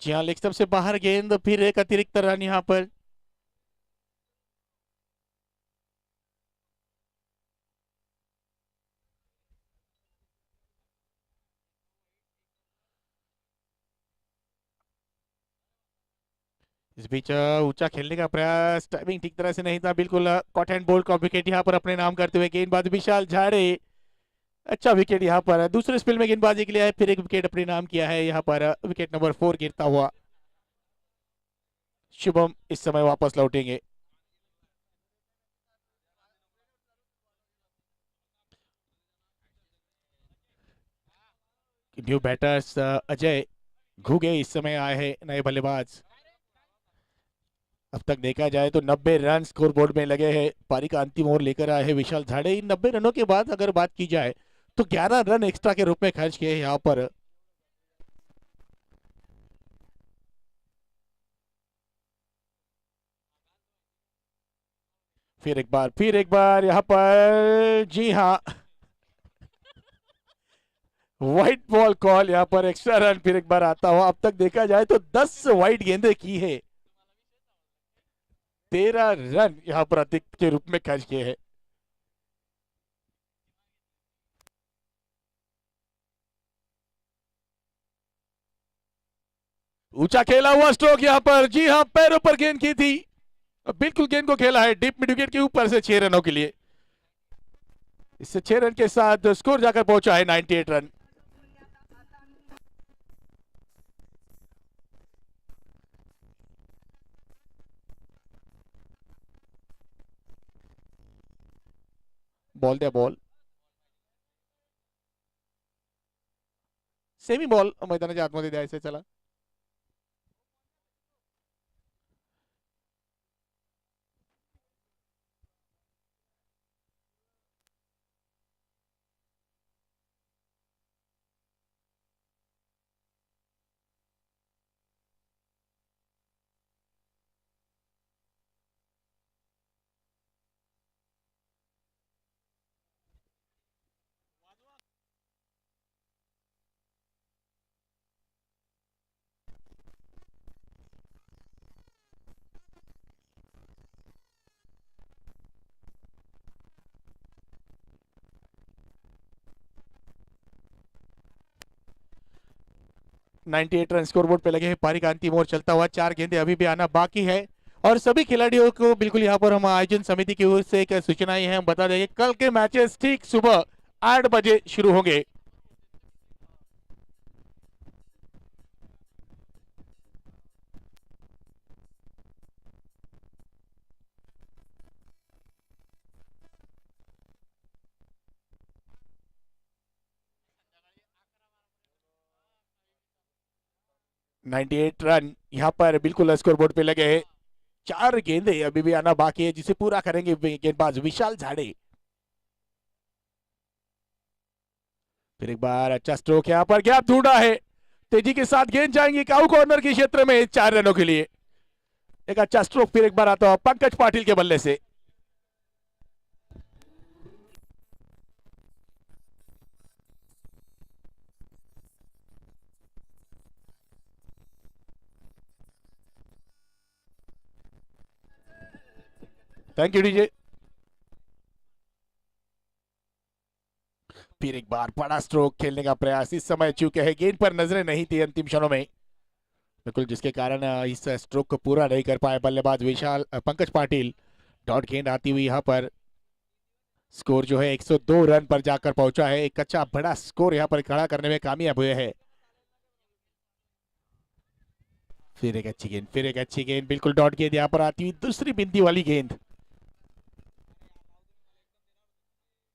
जी हाँ, लेग स्टंप से बाहर गेंद, फिर एक अतिरिक्त रन यहाँ पर। इस बीच ऊंचा खेलने का प्रयास, टाइमिंग ठीक तरह से नहीं था, बिल्कुल कॉट एंड बोल्ड का विकेट यहाँ पर अपने नाम करते हुए गेंदबाज विशाल झाड़े अच्छा विकेट यहाँ पर दूसरे स्पेल में गेंदबाजी के लिए है, फिर एक विकेट अपने नाम किया है यहाँ पर विकेट नंबर 4 गिरता हुआ। शुभम इस समय वापस लौटेंगे। न्यू बैटर्स अजय घुगे इस समय आए हैं नए बल्लेबाज। अब तक देखा जाए तो 90 रन स्कोर बोर्ड में लगे हैं। पारी का अंतिम ओवर लेकर आए हैं विशाल झाड़े। इन 90 रनों के बाद अगर बात की जाए तो 11 रन एक्स्ट्रा के रूप में खर्च किए यहाँ पर। फिर एक बार यहाँ पर जी हाँ व्हाइट बॉल कॉल यहाँ पर एक्स्ट्रा रन फिर एक बार आता हुआ। अब तक देखा जाए तो 10 व्हाइट गेंदें की है, 13 रन यहाँ पर अधिक के रूप में खर्च किए हैं। ऊंचा खेला हुआ स्ट्रोक यहाँ पर, जी हाँ पैरों पर गेंद की थी, बिल्कुल गेंद को खेला है डीप मिड विकेट के ऊपर से 6 रनों के लिए। इससे 6 रन के साथ स्कोर जाकर पहुंचा है 98 रन। बॉल दिया बॉल, सेमी बॉल मैदानाच्या आतमध्ये द्यायचं चला। नाइन्टी एट रन स्कोरबोर्ड पे लगे हैं। पारी का अंतिम ओवर चलता हुआ, 4 गेंदें अभी भी आना बाकी है और सभी खिलाड़ियों को बिल्कुल यहाँ पर हम आयोजन समिति की ओर से एक सूचनाएं हैं, हम बता देंगे कल के मैचेस ठीक सुबह 8 बजे शुरू होंगे। नाइन्टी एट रन यहाँ पर बिल्कुल स्कोरबोर्ड पे लगे हैं। 4 गेंदें अभी भी आना बाकी है जिसे पूरा करेंगे गेंदबाज विशाल झाड़े। फिर एक बार अच्छा स्ट्रोक यहाँ पर, गैप ढूंढा है, तेजी के साथ गेंद जाएंगी काउ कॉर्नर के क्षेत्र में 4 रनों के लिए। एक अच्छा स्ट्रोक फिर एक बार आता हुआ पंकज पाटिल के बल्ले से। Thank you DJ. फिर एक बार बड़ा स्ट्रोक खेलने का प्रयास, इस समय चूके है गेंद पर नजरें नहीं थी अंतिम क्षणों में, बिल्कुल जिसके कारण इस स्ट्रोक को पूरा नहीं कर पाए बल्लेबाज विशाल पंकज पाटिल। डॉट गेंद आती हुई यहाँ पर स्कोर जो है 102 रन पर जाकर पहुंचा है। एक अच्छा बड़ा स्कोर यहाँ पर खड़ा करने में कामयाब हुए हैं। फिर एक अच्छी गेंद बिल्कुल डॉट गेंद यहाँ पर आती हुई, दूसरी बिंदी वाली गेंद,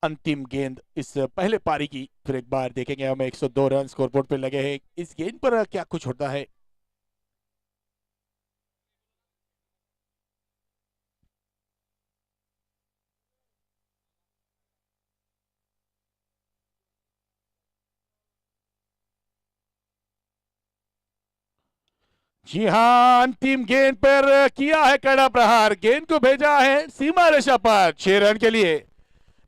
अंतिम गेंद इस पहले पारी की। फिर एक बार देखेंगे हम 102 रन स्कोरबोर्ड पे लगे हैं। इस गेंद पर क्या कुछ होता है। जी हाँ अंतिम गेंद पर किया है कड़ा प्रहार, गेंद को भेजा है सीमा रेखा पर 6 रन के लिए।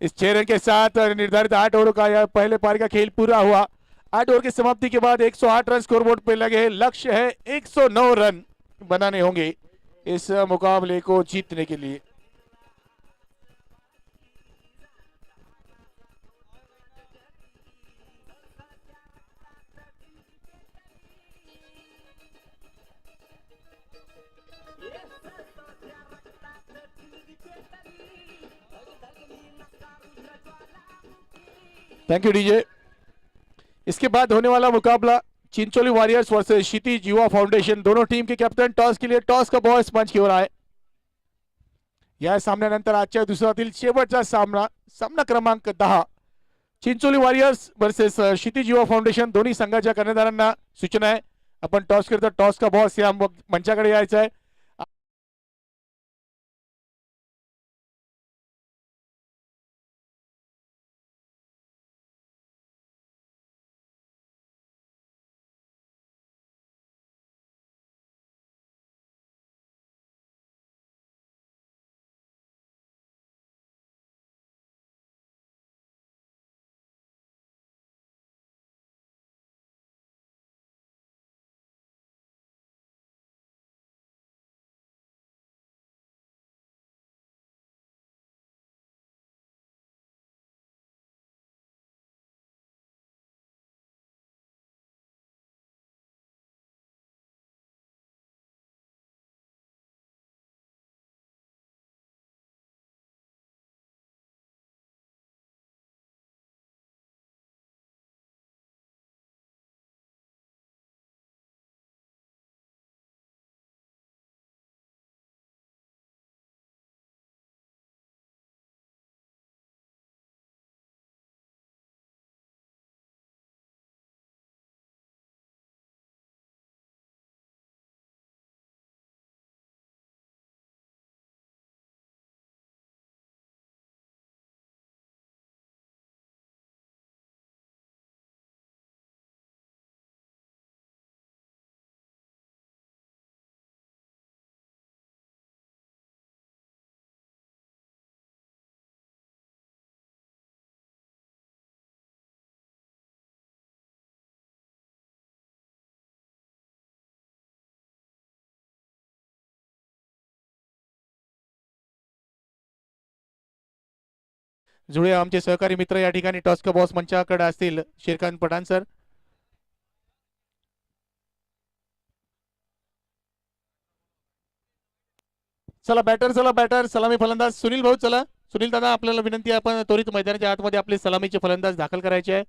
इस 6 रन के साथ निर्धारित 8 ओवरों का यह पहले पारी का खेल पूरा हुआ। 8 ओवर की समाप्ति के बाद 108 रन स्कोरबोर्ड पे लगे हैं। लक्ष्य है 109 रन बनाने होंगे इस मुकाबले को जीतने के लिए। Thank you DJ. इसके बाद होने वाला मुकाबला चिंचोली वॉरियर्स वर्सेस क्षितिज युवा फाउंडेशन। दोनों टीम के कॅप्टन टॉस के लिए टॉस का बॉल मंच की ओर आहे। या सामन्यानंतर आजच्या दिवसातील शेवटचा सामना सामना क्रमांक 10 चिंचोली वॉरियर्स वर्सेस क्षितिज युवा फाउंडेशन। दोन्ही संघाच्या कर्णधारांना सूचना आहे, आपण टॉस करता टॉस का बॉस या मंचाकडे यायचा आहे। जुळे आमचे सहकारी मित्र या ठिकाणी टॉस का बॉस मंचाकडे असतील। शेरखान पठाण सर, चला बॅटर सलामी फलंदाज सुनील भाऊ, चला सुनील दादा आपल्याला विनंती आहे, आपण त्वरित मैदानाच्या आतमध्ये आपले सलामीचे फलंदाज दाखल करायचे आहे।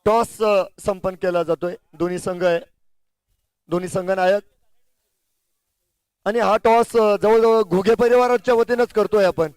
टॉस संपन्न केला जातोय। दोन्ही संघ आहे, दोन्ही संघ नायक, आणि हा टॉस जवळजवळ घुगे परिवाराच्या वतीनंच करतोय आपण।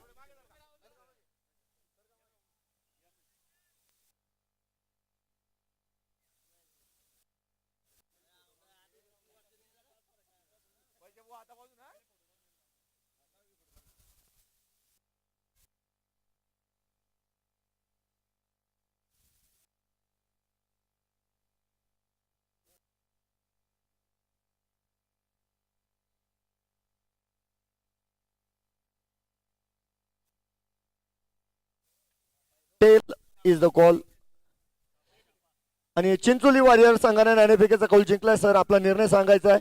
टेल इज द कॉल, आणि चिंचोली वॉरियर संघाने नाणेफेकीचा कौल जिंकलाय। सर आपला निर्णय सांगायचा आहे।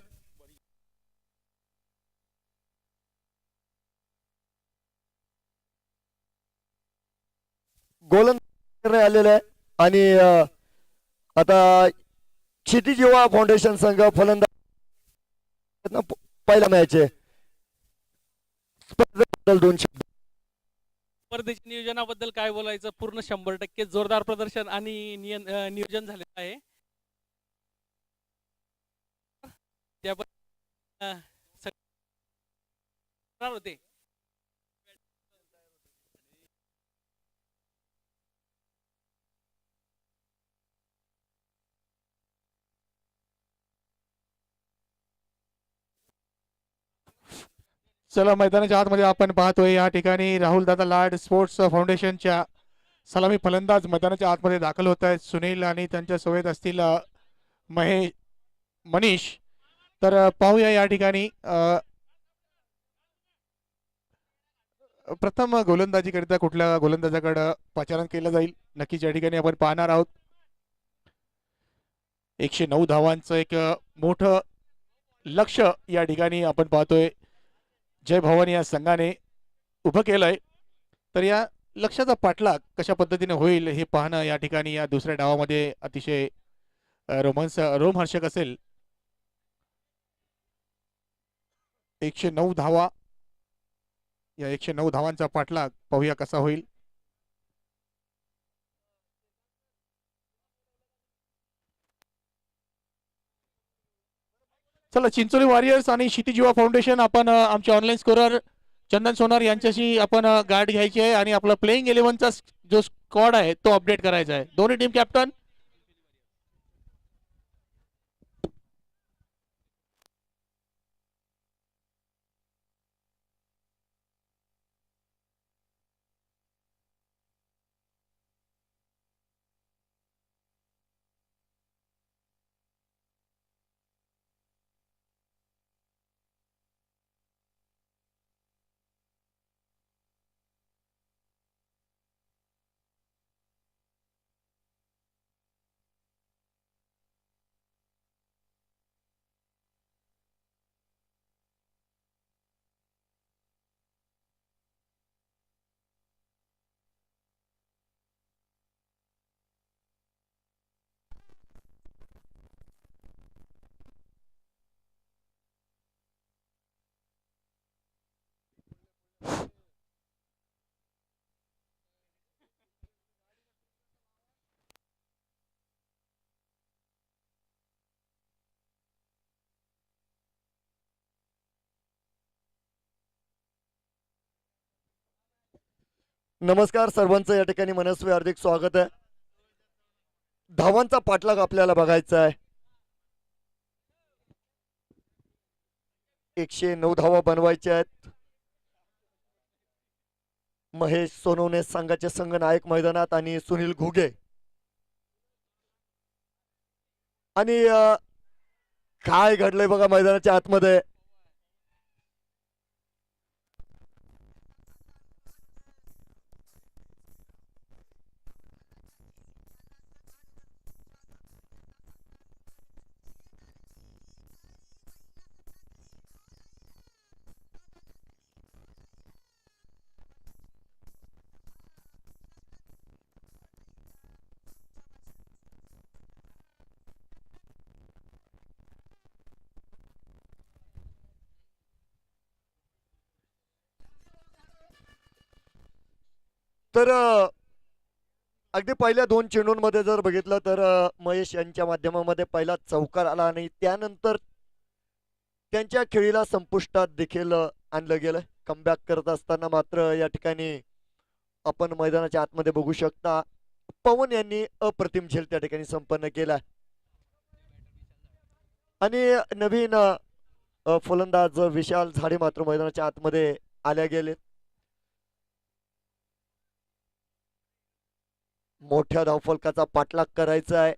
गोलंदाज निर्णय आलेला आहे, आणि आता क्षितिज युवा फाउंडेशन संघ फलंदाज पहिला मॅच आहे। स्पर्धेबद्दल 2 शब्द। स्पर्धेच्या नियोजनाबद्दल काय बोलायचं, पूर्ण 100% जोरदार प्रदर्शन आणि नियोजन झालेलं आहे। होते चला मैदानाच्या आतमध्ये आपण पाहतोय या ठिकाणी राहुल दादा लाड स्पोर्ट्स फाउंडेशनच्या सलामी फलंदाज मैदानाच्या आतमध्ये दाखल होत आहेत। सुनील आणि त्यांच्या सोबत असतील मनीष। तर पाहूया या ठिकाणी प्रथम गोलंदाजी करिता कुठल्या गोलंदाजाकडे पाचारण केलं जाईल, नक्कीच या ठिकाणी आपण पाहणार आहोत। 109 धावांचं एक मोठं लक्ष्य या ठिकाणी आपण पाहतोय जय भवानी या संघाने उभं केलंय। तर या लक्ष्याचा पाठलाग कशा पद्धतीने होईल हे पाहणं या ठिकाणी या दुसऱ्या डावामध्ये अतिशय रोमहर्षक असेल। 109 धावा या 109 धावांचा पाठलाग पाहूया कसा होईल. चला, चिंचोली वॉरियर्स आणि क्षितिज युवा फाउंडेशन आपण आमचे ऑनलाईन स्कोरर चंदन सोनार यांच्याशी आपण गाठ घ्यायची आहे आणि आपला प्लेइंग 11चा जो स्क्वॉड आहे तो अपडेट करायचा आहे. दोन्ही टीम कॅप्टन. नमस्कार सर्वांचं या ठिकाणी मनस्वी हार्दिक स्वागत आहे. धावांचा पाठलाग आपल्याला बघायचा आहे. 109 धावा बनवायच्या आहेत. महेश सोनवणे संघाचे संघनायक मैदानात आणि सुनील घुगे. आणि काय घडलंय बघा मैदानाच्या आतमध्ये. तर अगदी पहिल्या 2 चेंडूंमध्ये जर बघितलं तर महेश यांच्या माध्यमामध्ये पहिला चौकार आला आणि त्यानंतर त्यांच्या खेळीला संपुष्टात देखील आणलं गेलं. कमबॅक करत असताना मात्र या ठिकाणी आपण मैदानाच्या आतमध्ये बघू शकता पवन यांनी अप्रतिम झेल त्या ठिकाणी संपन्न केला आणि नवीन फलंदाज विशाल झाडे मात्र मैदानाच्या आतमध्ये आल्या गेले. मोठ्या धावफलकाचा पाठलाग करायचा आहे.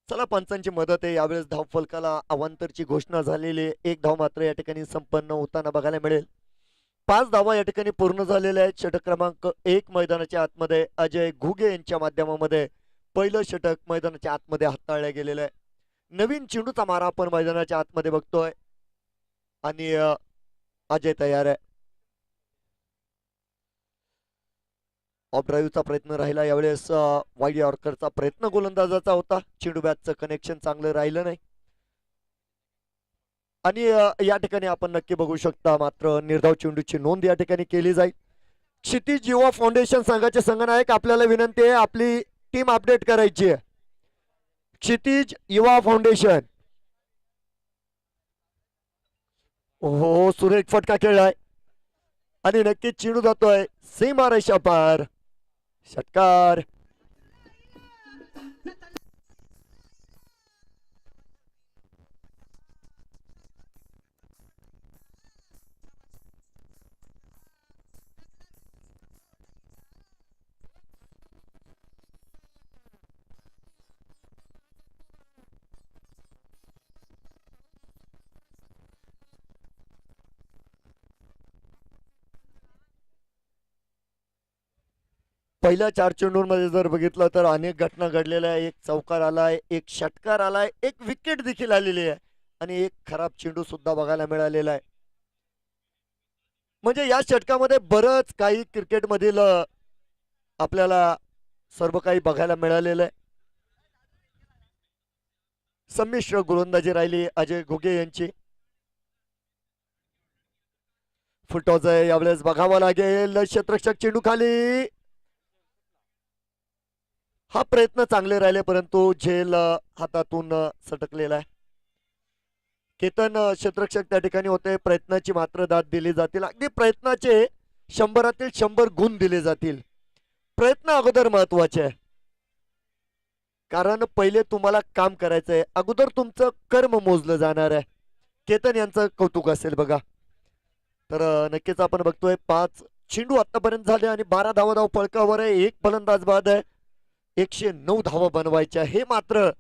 चला, पंचांची मदत आहे. यावेळेस धावफलकाला अवांतरची घोषणा झालेली आहे. 1 धाव मात्र या ठिकाणी संपन्न होताना बघायला मिळेल. 5 धावा या ठिकाणी पूर्ण झालेल्या आहेत. षटक क्रमांक 1 मैदानाच्या आतमध्ये अजय घुगे यांच्या माध्यमामध्ये पहिलं षटक मैदानाच्या आतमध्ये हाताळलं गेलेलं आहे. नवीन चेंडूचा मारा आपण मैदानाच्या आतमध्ये बघतोय आणि अजय तयार आहे. ऑफ ड्राईव्हचा प्रयत्न राहिला यावेळेस. वाईड यॉर्करचा प्रयत्न गोलंदाजाचा होता. चेंडू बॅटचं कनेक्शन चांगलं राहिलं नाही आणि या ठिकाणी आपण नक्की बघू शकता मात्र निर्धाव चेंडूची नोंद या ठिकाणी केली जाईल. क्षितिज युवा फाउंडेशन संघाचे संघनायक आपल्याला विनंती आहे आपली टीम अपडेट करायची आहे. क्षितिज युवा फाउंडेशन. हो, सुरेख फटका खेळलाय आणि नक्कीच चेंडू जातोय सीमा रेषा पार. षटकार. पहिल्या 4 चेंडूंमध्ये जर बघितलं तर अनेक घटना घडलेल्या आहे. 1 चौकार आलाय, 1 षटकार आलाय, 1 विकेट देखील आलेली आहे आणि 1 खराब चेंडू सुद्धा बघायला मिळालेला आहे. म्हणजे या षटकामध्ये बरंच काही क्रिकेटमधील आपल्याला सर्व काही बघायला मिळालेलं आहे. संमिश्र गोलंदाजी राहिली अजय घुगे यांची. फुलटॉस आहे यावेळेस बघावं लागेल. क्षेत्ररक्षक चेंडू खाली. हा प्रयत्न चांगले राहिले परंतु झेल हातातून सटकलेला आहे. केतन क्षेत्ररक्षक त्या ठिकाणी होते. प्रयत्नाची मात्र दाद दिली जातील. अगदी प्रयत्नाचे 100 100 गुण दिले जातील. प्रयत्न अगोदर महत्वाचे आहे, कारण पहिले तुम्हाला काम करायचंय. अगोदर तुमचं कर्म मोजलं जाणार आहे. केतन यांचं कौतुक असेल बघा. तर नक्कीच आपण बघतोय 5 चेंडू आतापर्यंत झाले आणि 12 धाव फलकावर आहे. एक फलंदाज बाद आहे. 109 धावा बनवायच्या. हे मात्र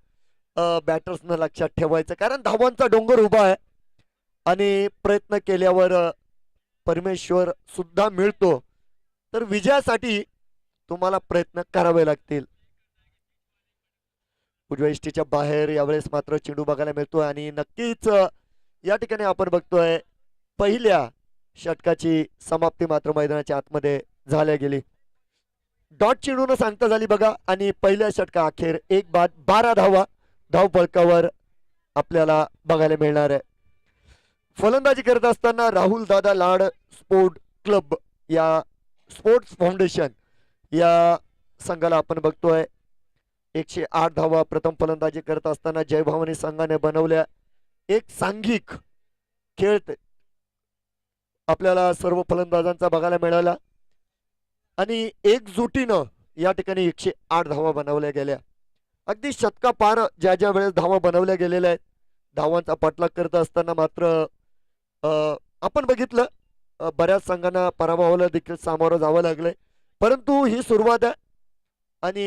बॅटर्सनं लक्षात ठेवायचं, कारण धावांचा डोंगर उभा आहे आणि प्रयत्न केल्यावर परमेश्वर सुद्धा मिळतो. तर विजयासाठी तुम्हाला प्रयत्न करावे लागतील. उजव्या इष्टीच्या बाहेर यावेळेस मात्र चेंडू बघायला मिळतोय आणि नक्कीच या ठिकाणी आपण बघतोय पहिल्या षटकाची समाप्ती मात्र मैदानाच्या आतमध्ये झाल्या गेली. डॉट चेंडून सांगता झाली बघा आणि पहिल्या षटका अखेर एक बाद 12 धावा धाव फलकावर आपल्याला बघायला मिळणार आहे. फलंदाजी करत असताना राहुल दादा लाड स्पोर्ट क्लब या स्पोर्ट्स फाउंडेशन या संघाला आपण बघतोय 108 धावा प्रथम फलंदाजी करत असताना जय भवानी संघाने बनवल्या. एक सांघिक खेळ आपल्याला सर्व फलंदाजांचा बघायला मिळाला आणि एकजुटीनं या ठिकाणी 108 धावा बनवल्या गेल्या. अगदी शतका पार ज्या वेळेस धावा बनवल्या गेलेल्या आहेत. धावांचा पाठलाग करत असताना मात्र आपण बघितलं बऱ्याच संघांना पराभवाला देखील सामोरं जावं लागलंय, परंतु ही सुरुवात आहे आणि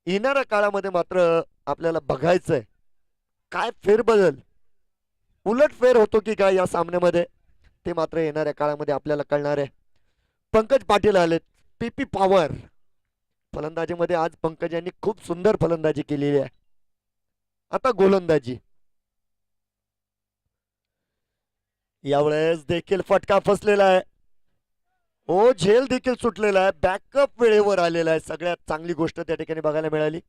येणाऱ्या काळामध्ये मात्र आपल्याला बघायचंय काय फेरबदल, उलटफेर होतो की काय या सामन्यामध्ये, ते मात्र येणाऱ्या काळामध्ये आपल्याला कळणार आहे. पंकज पाटील आलेत. पीपी पॉवर फलंदाजीमध्ये आज पंकज यांनी खूप सुंदर फलंदाजी केलेली आहे. आता गोलंदाजी यावेळेस देखील फटका फसलेला आहे. हो, झेल देखील सुटलेला आहे. बॅकअप वेळेवर आलेला आहे. सगळ्यात चांगली गोष्ट त्या ठिकाणी बघायला मिळाली.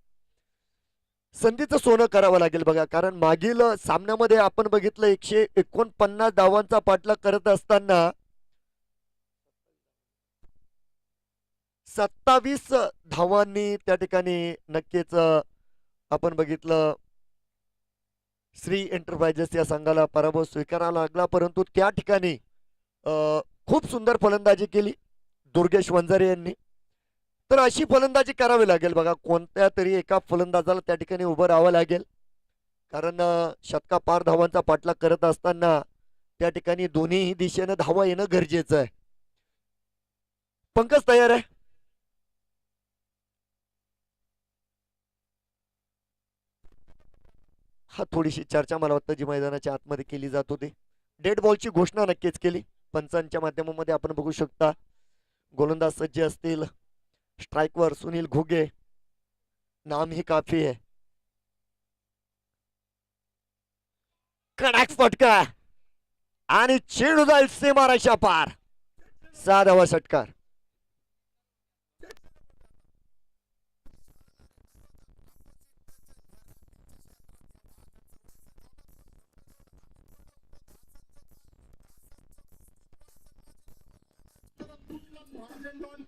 संधीचं सोनं करावं लागेल बघा, कारण मागील सामन्यामध्ये आपण बघितलं 149 धावांचा पाठलाग करत असताना 27 धावांनी त्या ठिकाणी नक्कीच आपण बघितलं श्री एंटरप्राइजेस या संघाला पराभव स्वीकारावा लागला. परंतु त्या ठिकाणी खूप सुंदर फलंदाजी केली दुर्गेश वंजारे यांनी. तर अशी फलंदाजी करावी लागेल बघा. कोणत्या तरी एका फलंदाजाला त्या ठिकाणी उभं राहावं लागेल, कारण शतका पार धावांचा पाठलाग करत असताना त्या ठिकाणी दोन्हीही दिशेनं धावा येणं गरजेचं आहे. पंकज तयार आहे. हा थोडीशी चर्चा मला वाटतं जी मैदानाच्या आतमध्ये केली जात होती. डेड बॉलची घोषणा नक्कीच केली पंचांच्या माध्यमामध्ये. आपण बघू शकता गोलंदाज सज्ज असतील. स्ट्राईकवर सुनील घुगे, नाम ही काफी है. कडक फटका आणि चेंडू जाईल सीमारेषा पार. 6 धावा षटकार.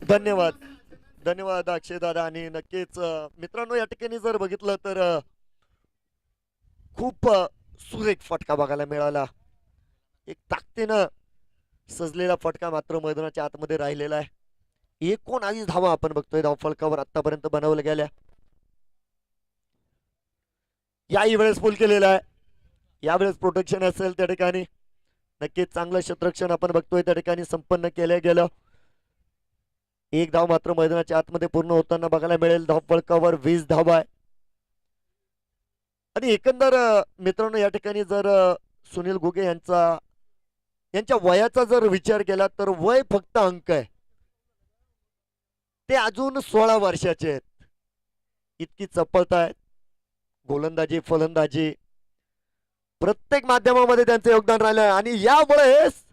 धन्यवाद धन्यवाद अक्षय दादा. आणि नक्कीच मित्रांनो या ठिकाणी जर बघितलं तर खूप सुरेख फटका बघायला मिळाला. एक ताकदीनं सजलेला फटका मात्र मैदानाच्या आतमध्ये राहिलेला आहे. 19 धावा आपण बघतोय धावफलकावर आतापर्यंत बनवल्या गेल्या. याही वेळेस पूल केलेला आहे. यावेळेस प्रोटेक्शन असेल त्या ठिकाणी नक्कीच चांगलं क्षेत्ररक्षण आपण बघतोय त्या ठिकाणी संपन्न केलं गेलं. एक धाव मात्र मैदानाच्या आतमध्ये पूर्ण होताना बघायला मिळेल. धावफलकावर 20 धावा आहे. आणि एकंदर मित्रांनो या ठिकाणी जर सुनील घुगे यांच्या वयाचा जर विचार केला तर वय फक्त अंक आहे. ते अजून 16 वर्षाचे आहेत. इतकी चपळता आहे. गोलंदाजी फलंदाजी प्रत्येक माध्यमामध्ये त्यांचं योगदान राहिलं आहे. आणि यावेळेस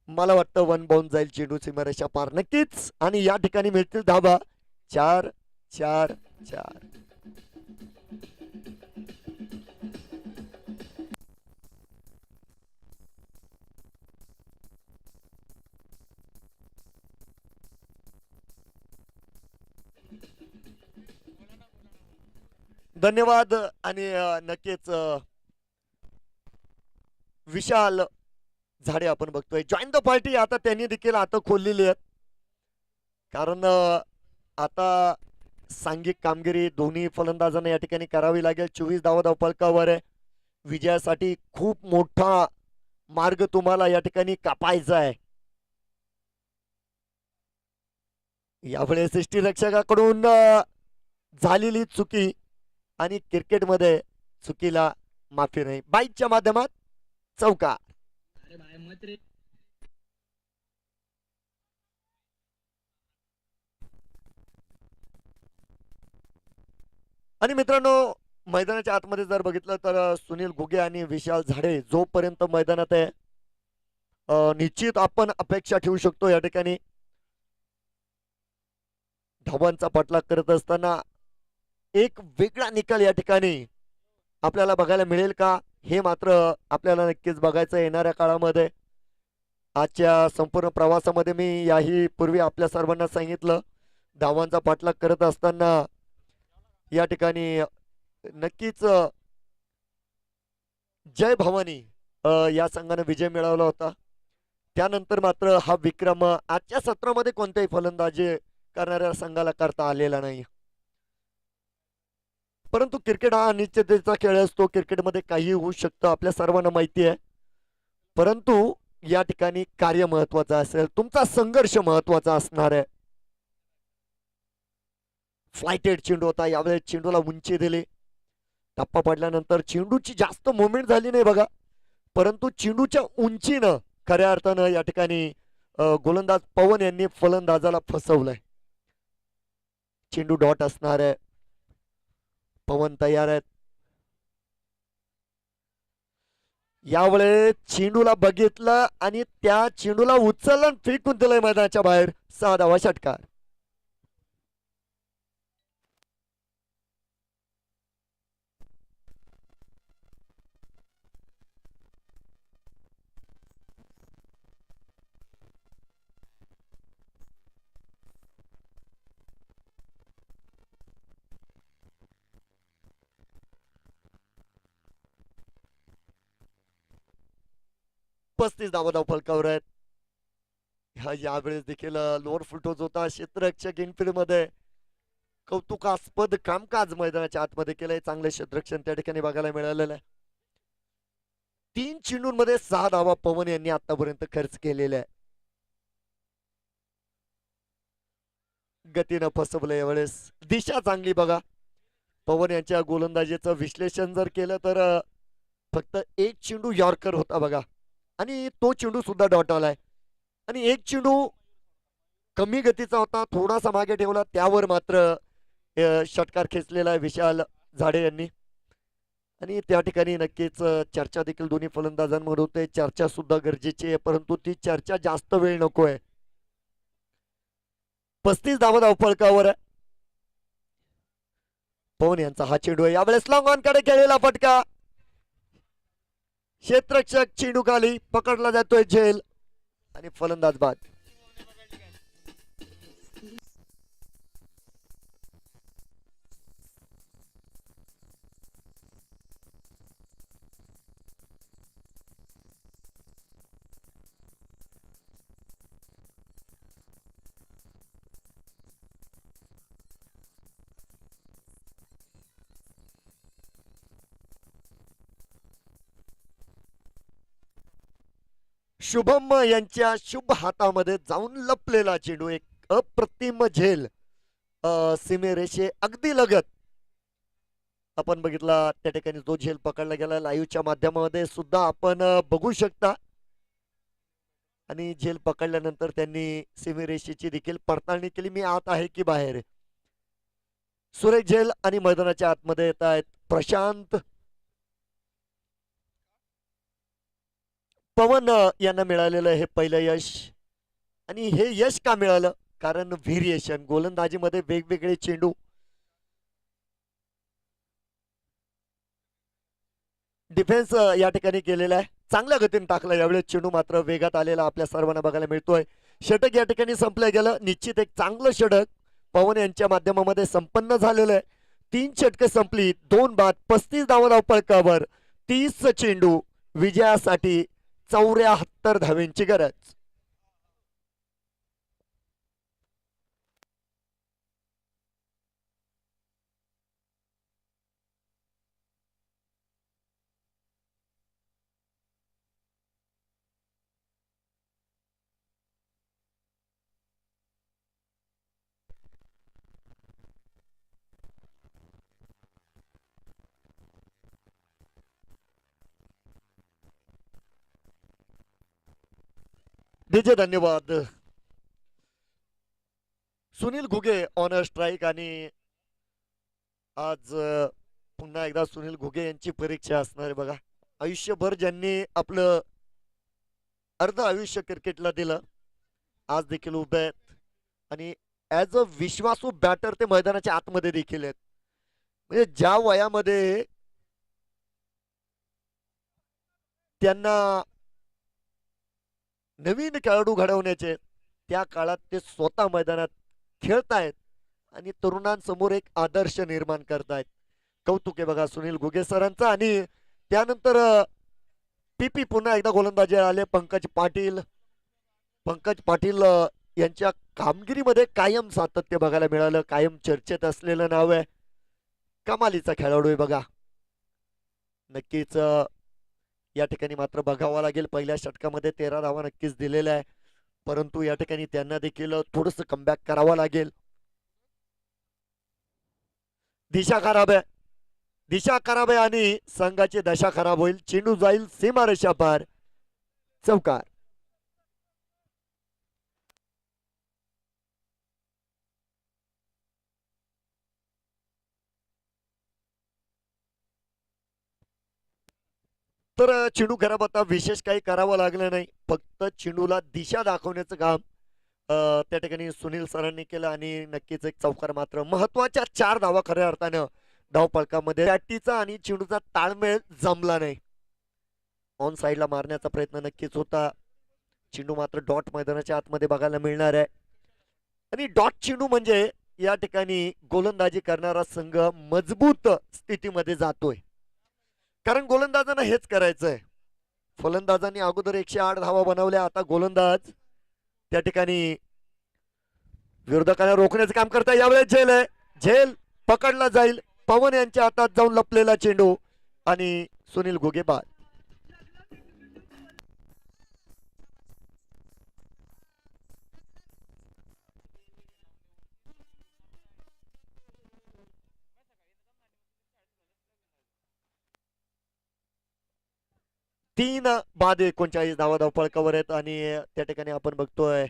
मला वाटतं 1 बाउंड जाईल चेंडू सीमारेषा पार नक्कीच. आणि या ठिकाणी मिळतील धावा 4-4-4. धन्यवाद. आणि नक्कीच विशाल झाडे आपण बघतोय जॉईन द पार्टी. आता त्यांनी देखील आता खोललेली आहेत, कारण आता सांघिक कामगिरी दोन्ही फलंदाजांना या ठिकाणी करावी लागेल. 24 धावा धावफलकावर आहे. विजयासाठी खूप मोठा मार्ग तुम्हाला या ठिकाणी कापायचा आहे. यावेळेस यष्टीरक्षकाकडून झालेली चुकी आणि क्रिकेटमध्ये चुकीला माफी नाही. बाईकच्या माध्यमात चौकार. आणि मित्रांनो, मैदानाच्या आतमध्ये जर बघितलं तर सुनील घुगे आणि विशाल झाडे जोपर्यंत मैदानात आहे, निश्चित आपण अपेक्षा ठेवू शकतो या ठिकाणी धावांचा पाठलाग करत असताना एक वेगळा निकाल या ठिकाणी आपल्याला बघायला मिळेल का, हे मात्र आपल्याला नक्कीच बघायचं येणाऱ्या काळामध्ये. आजच्या संपूर्ण प्रवासामध्ये मी याही पूर्वी आपल्या सर्वांना सांगितलं, धावांचा पाठलाग करत असताना या ठिकाणी नक्कीच जय भवानी या संघाने विजय मिळवला होता. त्यानंतर मात्र हा विक्रम आजच्या सत्रामध्ये कोणत्याही फलंदाजी करणाऱ्या संघाला करता आलेला नाही. परंतु क्रिकेट हा अनिश्चिततेचा खेळ असतो. क्रिकेटमध्ये काही होऊ शकतं, आपल्या सर्वांना माहिती आहे. परंतु या ठिकाणी कार्य महत्वाचं असेल, तुमचा संघर्ष महत्वाचा असणार आहे. फ्लायटेड चेंडू होता, यावेळेस चेंडूला उंची दिली. टप्पा पडल्यानंतर चेंडूची जास्त मुवमेंट झाली नाही बघा, परंतु चेंडूच्या उंचीनं खऱ्या अर्थानं या ठिकाणी गोलंदाज पवन यांनी फलंदाजाला फसवलंय. चेंडू डॉट असणार आहे. पवन तयार आहेत. यावेळेस चेंडूला बघितलं आणि त्या चेंडूला उचललं आणि फेकून दिलंय मैदानाच्या बाहेर. 6 धावा षटकार. पस्तीस धावा धावफलकावर आहेत. यावेळेस देखील लोअर फुलटोज होता. क्षेत्ररक्षक इनफिल्ड मध्ये कौतुकास्पद कामकाज मैदानाच्या आतमध्ये केलंय. चांगले क्षेत्ररक्षण त्या ठिकाणी बघायला मिळालेलं आहे. 3 चेंडूंमध्ये 6 धावा पवन यांनी आतापर्यंत खर्च केलेल्या आहे. गतीनं फसवलं यावेळेस. दिशा चांगली बघा. पवन यांच्या गोलंदाजीचं विश्लेषण जर केलं तर फक्त एक चेंडू यॉर्कर होता बघा, आणि तो चेंडू सुद्धा डॉट आलाय. आणि एक चेंडू कमी गतीचा होता, थोडासा मागे ठेवला, त्यावर मात्र षटकार खेचलेला आहे विशाल झाडे यांनी. आणि त्या ठिकाणी नक्कीच चर्चा देखील दोन्ही फलंदाजांमध्ये होते. चर्चा सुद्धा गरजेची आहे, परंतु ती चर्चा जास्त वेळ नको आहे. 35 धावा धावफलकावर आहे. पवन यांचा हा चेंडू आहे. यावेळेस लॉंग ऑन कडे खेळलेला फटका. क्षेत्ररक्षक चेंडू खाली पकडला जातोय झेल आणि फलंदाज बाद. शुभम यांच्या शुभ हातामध्ये जाऊन लपलेला चेंडू. एक अप्रतिम झेल सीमेरेषे अगदी लगत आपण बघितला. त्या ठिकाणी जो झेल पकडला गेला लाईव्हच्या माध्यमामध्ये सुद्धा आपण बघू शकता. आणि झेल पकडल्यानंतर त्यांनी सीमेरेषेची देखील पडताळणी केली, मी आत आहे की बाहेर. सुरेख झेल आणि मैदानाच्या आतमध्ये येत आहेत प्रशांत. पवन यांना मिळालेलं हे पहिलं यश. आणि हे यश का मिळालं, कारण व्हेरिएशन गोलंदाजीमध्ये वेगवेगळे चेंडू. डिफेन्स या ठिकाणी केलेला आहे, चांगल्या गतीने टाकला. यावेळेस चेंडू मात्र वेगात आलेला आपल्या सर्वांना बघायला मिळतोय. षटक या ठिकाणी संपलं गेलं. निश्चित एक चांगलं षटक पवन यांच्या माध्यमामध्ये संपन्न झालेलं आहे. 3 षटके संपली, 2 बाद, 35 धावा फलकावर, 30 चेंडू, विजयासाठी 74 धावेंची गरज. डीजे धन्यवाद. Sunil Ghuge on strike. आणि आज पुन्हा एकदा सुनील घुगे यांची परीक्षा असणार आहे बघा. आयुष्यभर ज्यांनी आपलं अर्ध आयुष्य क्रिकेटला दिलं, आज देखील उभे आहेत आणि ऍज अ विश्वासू बॅटर ते मैदानाच्या आतमध्ये देखील आहेत. म्हणजे ज्या वयामध्ये त्यांना नवीन खेळाडू घडवण्याचे, त्या काळात ते स्वतः मैदानात खेळतायत आणि तरुणांसमोर एक आदर्श निर्माण करतायत. कौतुक आहे बघा सुनील घुगे सरांचा. आणि त्यानंतर पीपी पुन्हा एकदा गोलंदाजी आले पंकज पाटील. पंकज पाटील यांच्या कामगिरीमध्ये कायम सातत्य बघायला मिळालं, कायम चर्चेत असलेलं नाव आहे. कमालीचा खेळाडू आहे बघा. नक्कीच या ठिकाणी मात्र बघावं लागेल, पहिल्या षटकामध्ये 13 धावा नक्कीच दिलेल्या आहे, परंतु या ठिकाणी त्यांना देखील थोडंसं कमबॅक करावं लागेल. दिशा खराब आहे, दिशा खराब आहे आणि संघाची दशा खराब होईल. चेंडू जाईल सीमारेषा पार, चौकार. तर चेंडू खराब, आता विशेष काही करावं लागलं नाही, फक्त चेंडूला दिशा दाखवण्याचं काम त्या ठिकाणी सुनील सरांनी केलं आणि नक्कीच एक चौकार. मात्र महत्वाच्या 4 धावा खऱ्या अर्थानं धावफलकामध्ये. बॅटीचा आणि चेंडूचा ताळमेळ जमला नाही. ऑन साईडला मारण्याचा प्रयत्न नक्कीच होता, चेंडू मात्र डॉट मैदानाच्या आतमध्ये बघायला मिळणार आहे. आणि डॉट चेंडू म्हणजे या ठिकाणी गोलंदाजी करणारा संघ मजबूत स्थितीमध्ये जातोय, कारण गोलंदाजांना हेच करायचंय. फलंदाजांनी अगोदर 108 धावा बनवल्या, आता गोलंदाज त्या ठिकाणी विरोधकांना रोखण्याचं काम करता. यावेळेस झेल आहे, झेल पकडला जाईल. पवन यांच्या हातात जाऊन लपलेला चेंडू आणि सुनील घुगे बाद. तीन बाद 39 धावा धावफलकावर आहेत आणि त्या ठिकाणी आपण बघतोय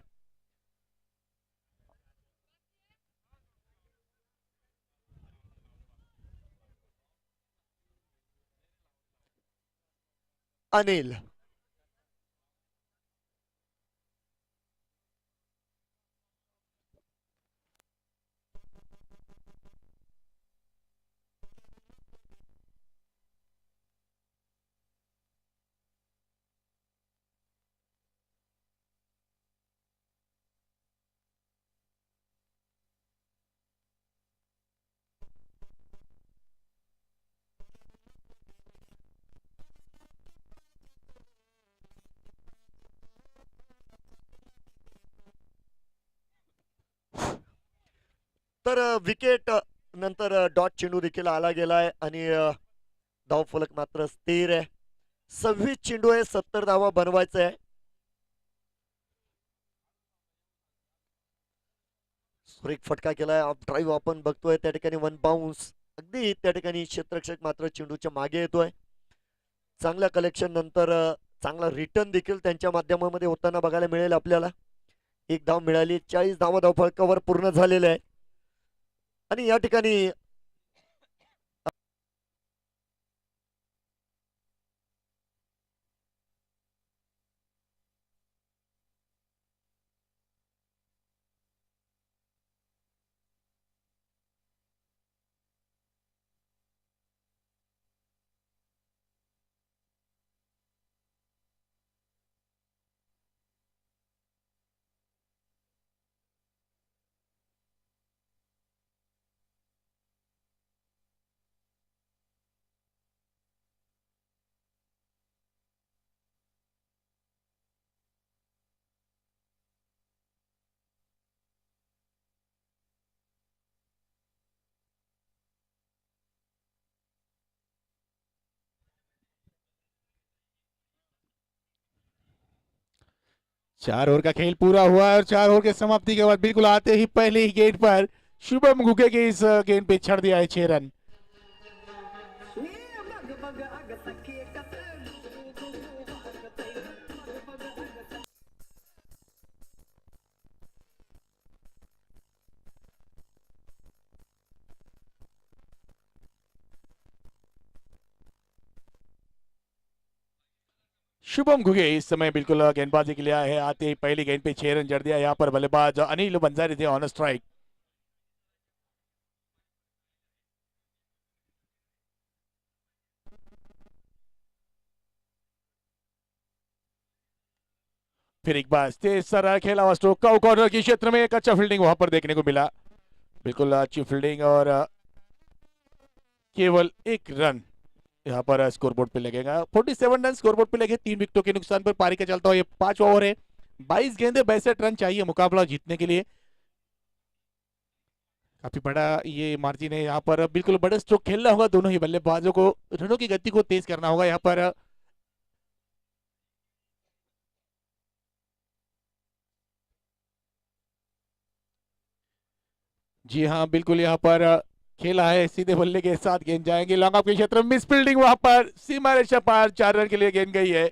अनिल. तर विकेट नंतर डॉट चेंडू देखील आला गेलाय आणि धावफलक मात्र स्थिर आहे. 26 चेंडू आहे, 70 धावा बनवायचं आहे. सुरेख फटका केलाय, ऑफ ड्राईव्ह आपण बघतोय त्या ठिकाणी, 1 बाउन्स. अगदी त्या ठिकाणी क्षेत्ररक्षक मात्र चेंडूच्या मागे येतोय. चांगल्या कलेक्शन नंतर चांगला रिटर्न देखील त्यांच्या माध्यमामध्ये होताना बघायला मिळेल आपल्याला. 1 धाव मिळाली, 40 धावा धावफलकावर पूर्ण झालेले आहे. आणि या ठिकाणी 4 ओवर का खेल पूरा हुआ है और 4 ओवर के समाप्ति के बाद बिल्कुल आते ही पहले ही गेंद पर शुभम घुगे के इस गेंद पे छड़ दिया है 6 रन। शुभम घुगे इस समय बिल्कुल गेंदबाजी के लिए आए हैं। आते ही पहली गेंद पे 6 रन जड़ दिया। यहाँ पर बल्लेबाज अनिल बंजारी थे ऑन स्ट्राइक। फिर एक बार तेज सारा खेला हुआ स्ट्रोक का कॉर्नर के क्षेत्र में एक अच्छा फील्डिंग वहां पर देखने को मिला। बिल्कुल अच्छी फील्डिंग और केवल 1 रन यहाँ पर स्कोरबोर्ड पे लगेगा। 47 रन स्कोरबोर्ड पे लगे 3 विकेटों के नुकसान पर पारी का चलता हुआ ये 5वां ओवर है। 22 गेंदे 62 रन चाहिए मुकाबला जीतने के लिए। काफी बड़ा ये मार्जिन है। यहाँ पर बिल्कुल बड़ा स्ट्रोक खेलना होगा दोनों ही बल्लेबाजों को। रनों की गति को तेज करना होगा यहाँ पर। जी हाँ बिल्कुल यहाँ पर खेला है सीधे बल्ले के साथ गेंद जाएंगे लॉन्ग ऑफ के क्षेत्र में। मिस फील्डिंग वहां पर सीमा रेखा पार 4 रन के लिए गेंद गई है।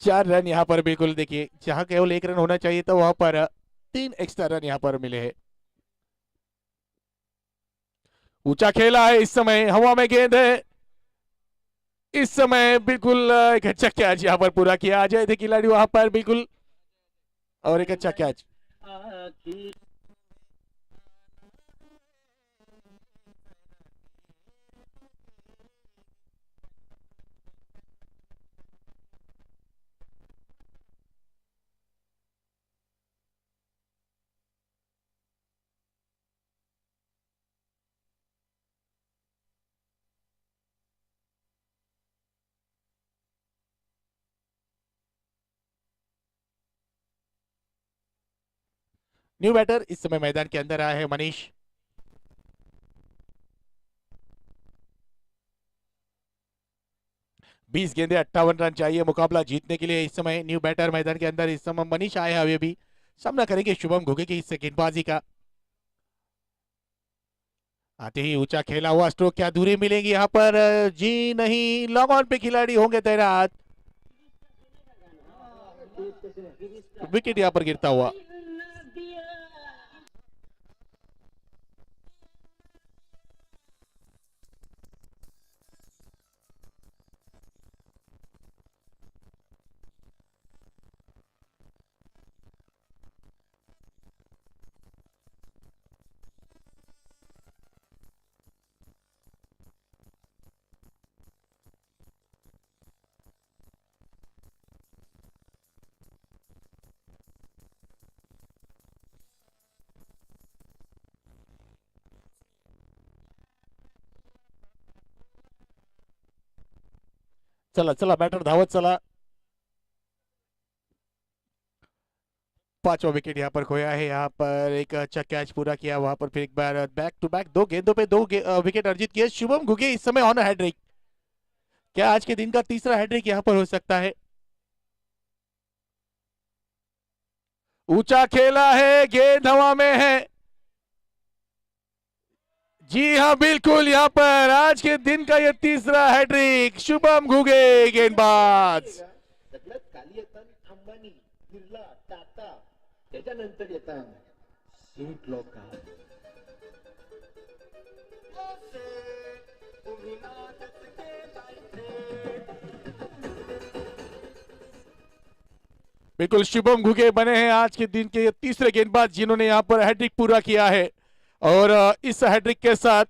चार रन यहाँ पर बिल्कुल देखिए जहां केवल 1 रन होना चाहिए था वहां पर 3 एक्स्ट्रा रन यहाँ पर मिले हैं। ऊंचा खेला है इस समय हवा में गेंद है। इस समय बिल्कुल एक अच्छा कैच यहाँ पर पूरा किया अजय थे खिलाड़ी वहां पर बिल्कुल और एक अच्छा कैच। न्यू बैटर इस समय मैदान के अंदर आया है मनीष। बीस गेंदे 58 रन चाहिए मुकाबला जीतने के लिए। इस समय न्यू बैटर मैदान के अंदर इस समय मनीष आए हैं। अभी भी सामना करेंगे शुभम घुगे की इस गेंदबाजी का। आते ही ऊंचा खेला हुआ स्ट्रोक क्या दूरी मिलेगी यहाँ पर। जी नहीं लॉन्ग ऑन पे खिलाड़ी होंगे तैनात। विकेट यहाँ पर गिरता हुआ। चला चला बैटर धावत चला। 5वां विकेट यहाँ पर खोया है। यहाँ पर एक अच्छा कैच पूरा किया वहां पर। फिर एक बार बैक टू बैक 2 गेंदों पे 2 विकेट अर्जित किए शुभम घुगे इस समय ऑन हैट्रिक। क्या आज के दिन का तीसरा हैट्रिक यहाँ पर हो सकता है। ऊंचा खेला है गेंद हवा में है। जी हाँ बिल्कुल यहाँ पर आज के दिन का ये तीसरा हैट्रिक शुभम घुगे गेंदबाज। खाली येतात अंबानी बिर्ला टाटा त्याच्यानंतर येतात सीट लोक बिल्कुल शुभम घुगे बने हैं आज के दिन के तीसरे गेंदबाज जिन्होंने यहाँ पर हैट्रिक पूरा किया है। और इस हैट्रिक के साथ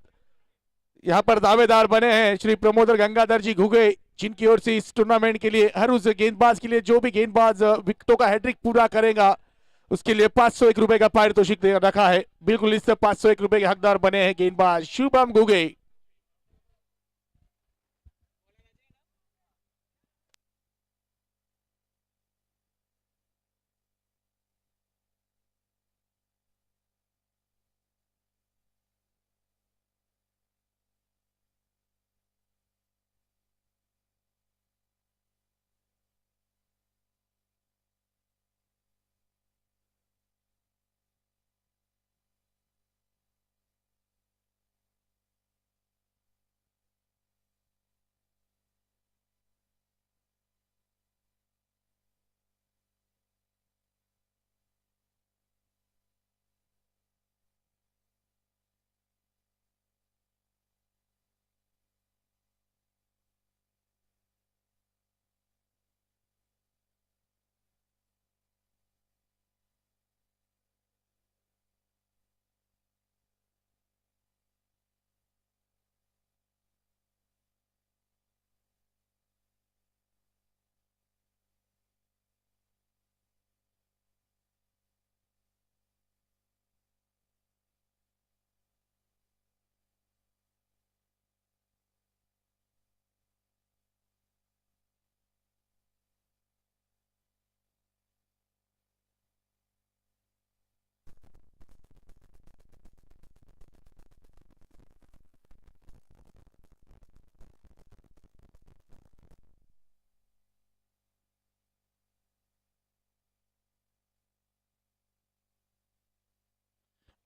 यहाँ पर दावेदार बने हैं श्री प्रमोदर गंगाधर जी घुगे जिनकी ओर से इस टूर्नामेंट के लिए हर उस गेंदबाज के लिए जो भी गेंदबाज विकेटों का हैट्रिक पूरा करेगा उसके लिए 501 रुपए का पारितोषिक रखा है। बिल्कुल इससे 501 रुपए के हकदार बने हैं गेंदबाज शुभम घुगे।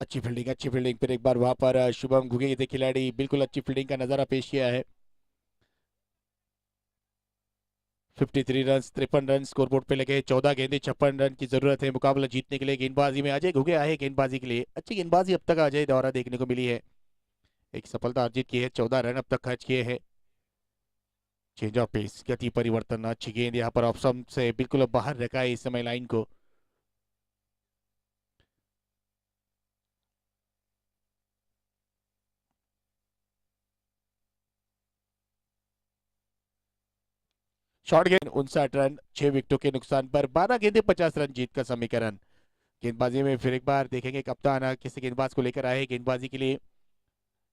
अच्छी फील्डिंग फिर एक बार वहां पर शुभम घुगे थे खिलाड़ी, बिल्कुल अच्छी फील्डिंग का नजारा पेश किया है। 53 रन 53 रन स्कोरबोर्ड पे लगे, 14 गेंदे 56 रन की जरूरत है मुकाबला जीतने के लिए। गेंदबाजी में अजय घुगे आए गेंदबाजी के लिए, अच्छी गेंदबाजी अब तक अजय द्वारा देखने को मिली है। एक सफलता अर्जित की है, 14 रन अब तक खर्च किए हैं। चेंज ऑफ पेस, गति परिवर्तन, अच्छी गेंद यहाँ पर ऑप्शन से बिल्कुल बाहर रखा है इस समय लाइन को। शॉर्ट गेंद 59 रन 6 विकेटों के नुकसान पर 12 गेंदे 50 रन जीत का समीकरण। गेंदबाजी में फिर एक बार देखेंगे कप्तान किसी गेंदबाज को लेकर आए गेंदबाजी के लिए।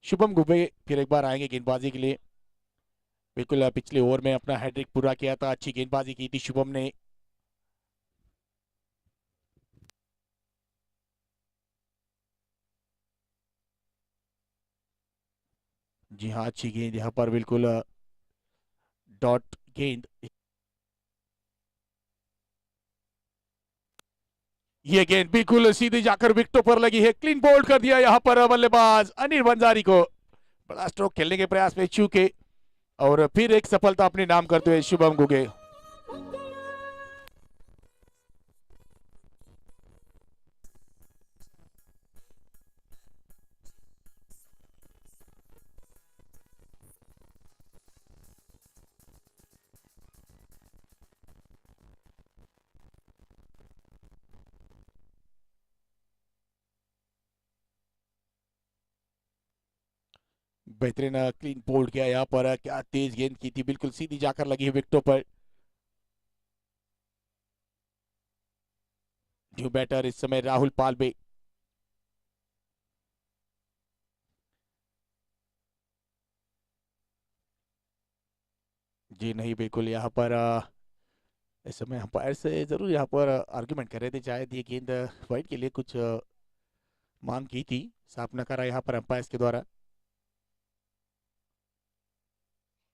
शुभम गुबे फिर एक बार आएंगे गेंदबाजी के लिए। बिल्कुल पिछले ओवर में अपना हैट्रिक पूरा किया था, अच्छी गेंदबाजी की थी शुभम ने। जी हाँ, अच्छी गेंद यहाँ पर बिल्कुल डॉट गेंद। ये गेंद बिल्कुल सीधी जाकर विकेटों पर लगी है, क्लीन बोल्ड कर दिया यहाँ पर बल्लेबाज अनिल बंजारी को। बड़ा स्ट्रोक खेलने के प्रयास में चूके और फिर एक सफलता अपने नाम करते हुए शुभम गुगे। बेहतरीन क्लीन बोल्ड किया यहाँ पर, क्या तेज गेंद की थी, बिल्कुल सीधी जाकर लगी है विकेटों पर। न्यू बैटर इस समय राहुल पालवे। जी नहीं, बिल्कुल यहाँ पर इस समय अंपायर से जरूर यहाँ पर आर्गुमेंट कर रहे थे, शायद ये गेंद वाइड के लिए कुछ मांग की थी, साफ न करा यहाँ पर अंपायर के द्वारा।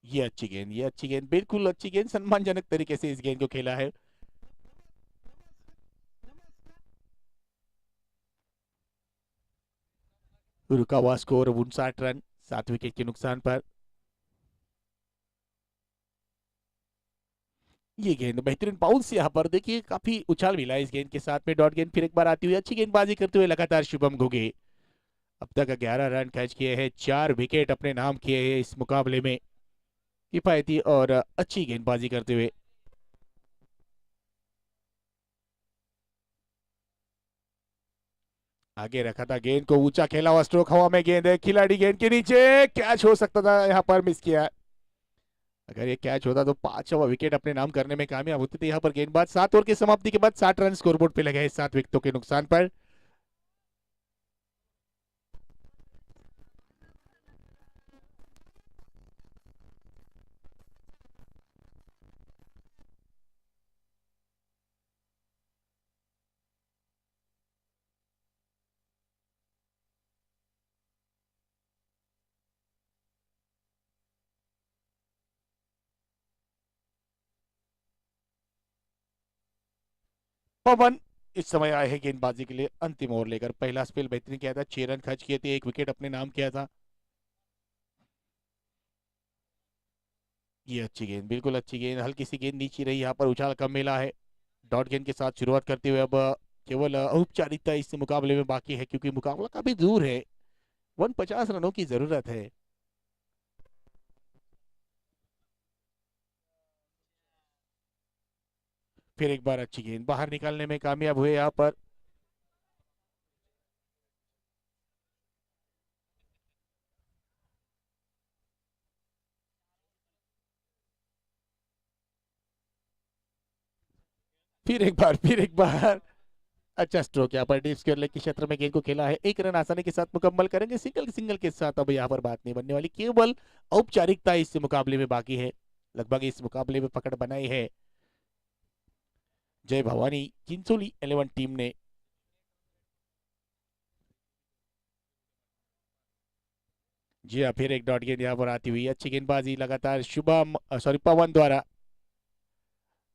ये अच्छी गेंद बिल्कुल अच्छी गेंद, सम्मानजनक तरीके से इस गेंद को खेला है। रुका हुआ स्कोर 59 रन 7 विकेट के नुकसान पर। ये गेंद बेहतरीन बाउंस यहाँ पर देखिए, काफी उछाल मिला इस गेंद के साथ में। डॉट गेंद फिर एक बार आती हुई, अच्छी गेंदबाजी करते हुए लगातार शुभम घुगे। अब तक 11 रन कैच किए हैं, 4 विकेट अपने नाम किए हैं इस मुकाबले में, किफायती और अच्छी गेंदबाजी करते हुए। आगे रखा था गेंद को, ऊंचा खेला हुआ स्ट्रोक, हवा में गेंद है, खिलाड़ी गेंद के नीचे, कैच हो सकता था, यहाँ पर मिस किया। अगर ये कैच होता तो 5वां विकेट अपने नाम करने में कामयाब होते थे यहाँ पर गेंदबाज। 7 ओवर की समाप्ति के बाद 60 रन स्कोरबोर्ड पे लगे 7 विकेटों के नुकसान पर। पवन इस समय आए हैं गेंदबाजी के लिए अंतिम ओवर लेकर। पहला स्पेल बेहतरीन किया था, 6 रन खर्च किए थे, 1 विकेट अपने नाम किया था। ये अच्छी गेंद, बिल्कुल अच्छी गेंद, हल्की सी गेंद नीचे रही, यहाँ पर उछाल कम मिला है। डॉट गेंद के साथ शुरुआत करते हुए अब केवल औपचारिकता इस मुकाबले में बाकी है, क्योंकि मुकाबला काफी दूर है, 150 रनों की जरूरत है। फिर एक बार अच्छी गेंद बाहर निकालने में कामयाब हुए यहाँ पर। फिर एक बार अच्छा स्ट्रोक यहाँ पर डीप स्क्वायर लेग के क्षेत्र में गेंद को खेला है, 1 रन आसानी के साथ मुकम्मल करेंगे। सिंगल सिंगल के साथ अब यहाँ पर बात नहीं बनने वाली, केवल औपचारिकता इस मुकाबले में बाकी है। लगभग इस मुकाबले में पकड़ बनाई है जय भवानी चिंचोली 11 टीम ने। जी हाँ, फिर एक डॉट गेंद यहाँ पर आती हुई, अच्छी गेंदबाजी लगातार शुभम सॉरी पवन द्वारा।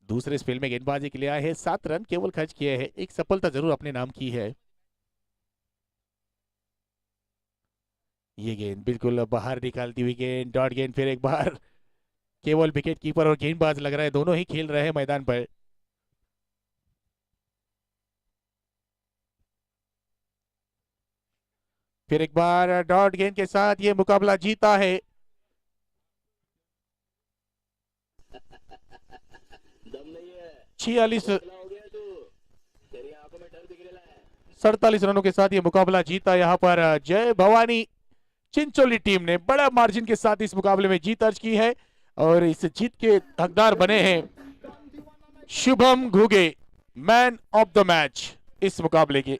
दूसरे स्पेल में गेंदबाजी के लिए आए हैं, 7 रन केवल खर्च किए हैं, एक सफलता जरूर अपने नाम की है। ये गेंद बिल्कुल बाहर निकालती हुई गेंद, डॉट गेंद फिर एक बार। केवल विकेट कीपर और गेंदबाज लग रहा है, दोनों ही खेल रहे हैं मैदान पर। फिर एक बार डॉट गेंद के साथ ये मुकाबला जीता है। दम नहीं है, 46 हो गया तू, तेरी आंखों में डर दिख रहा है। 47 रनों के साथ ये मुकाबला जीता यहाँ पर जय भवानी चिंचोली टीम ने। बड़ा मार्जिन के साथ इस मुकाबले में जीत दर्ज की है और इस जीत के हकदार बने हैं Shubham Ghuge, man of the match इस मुकाबले के।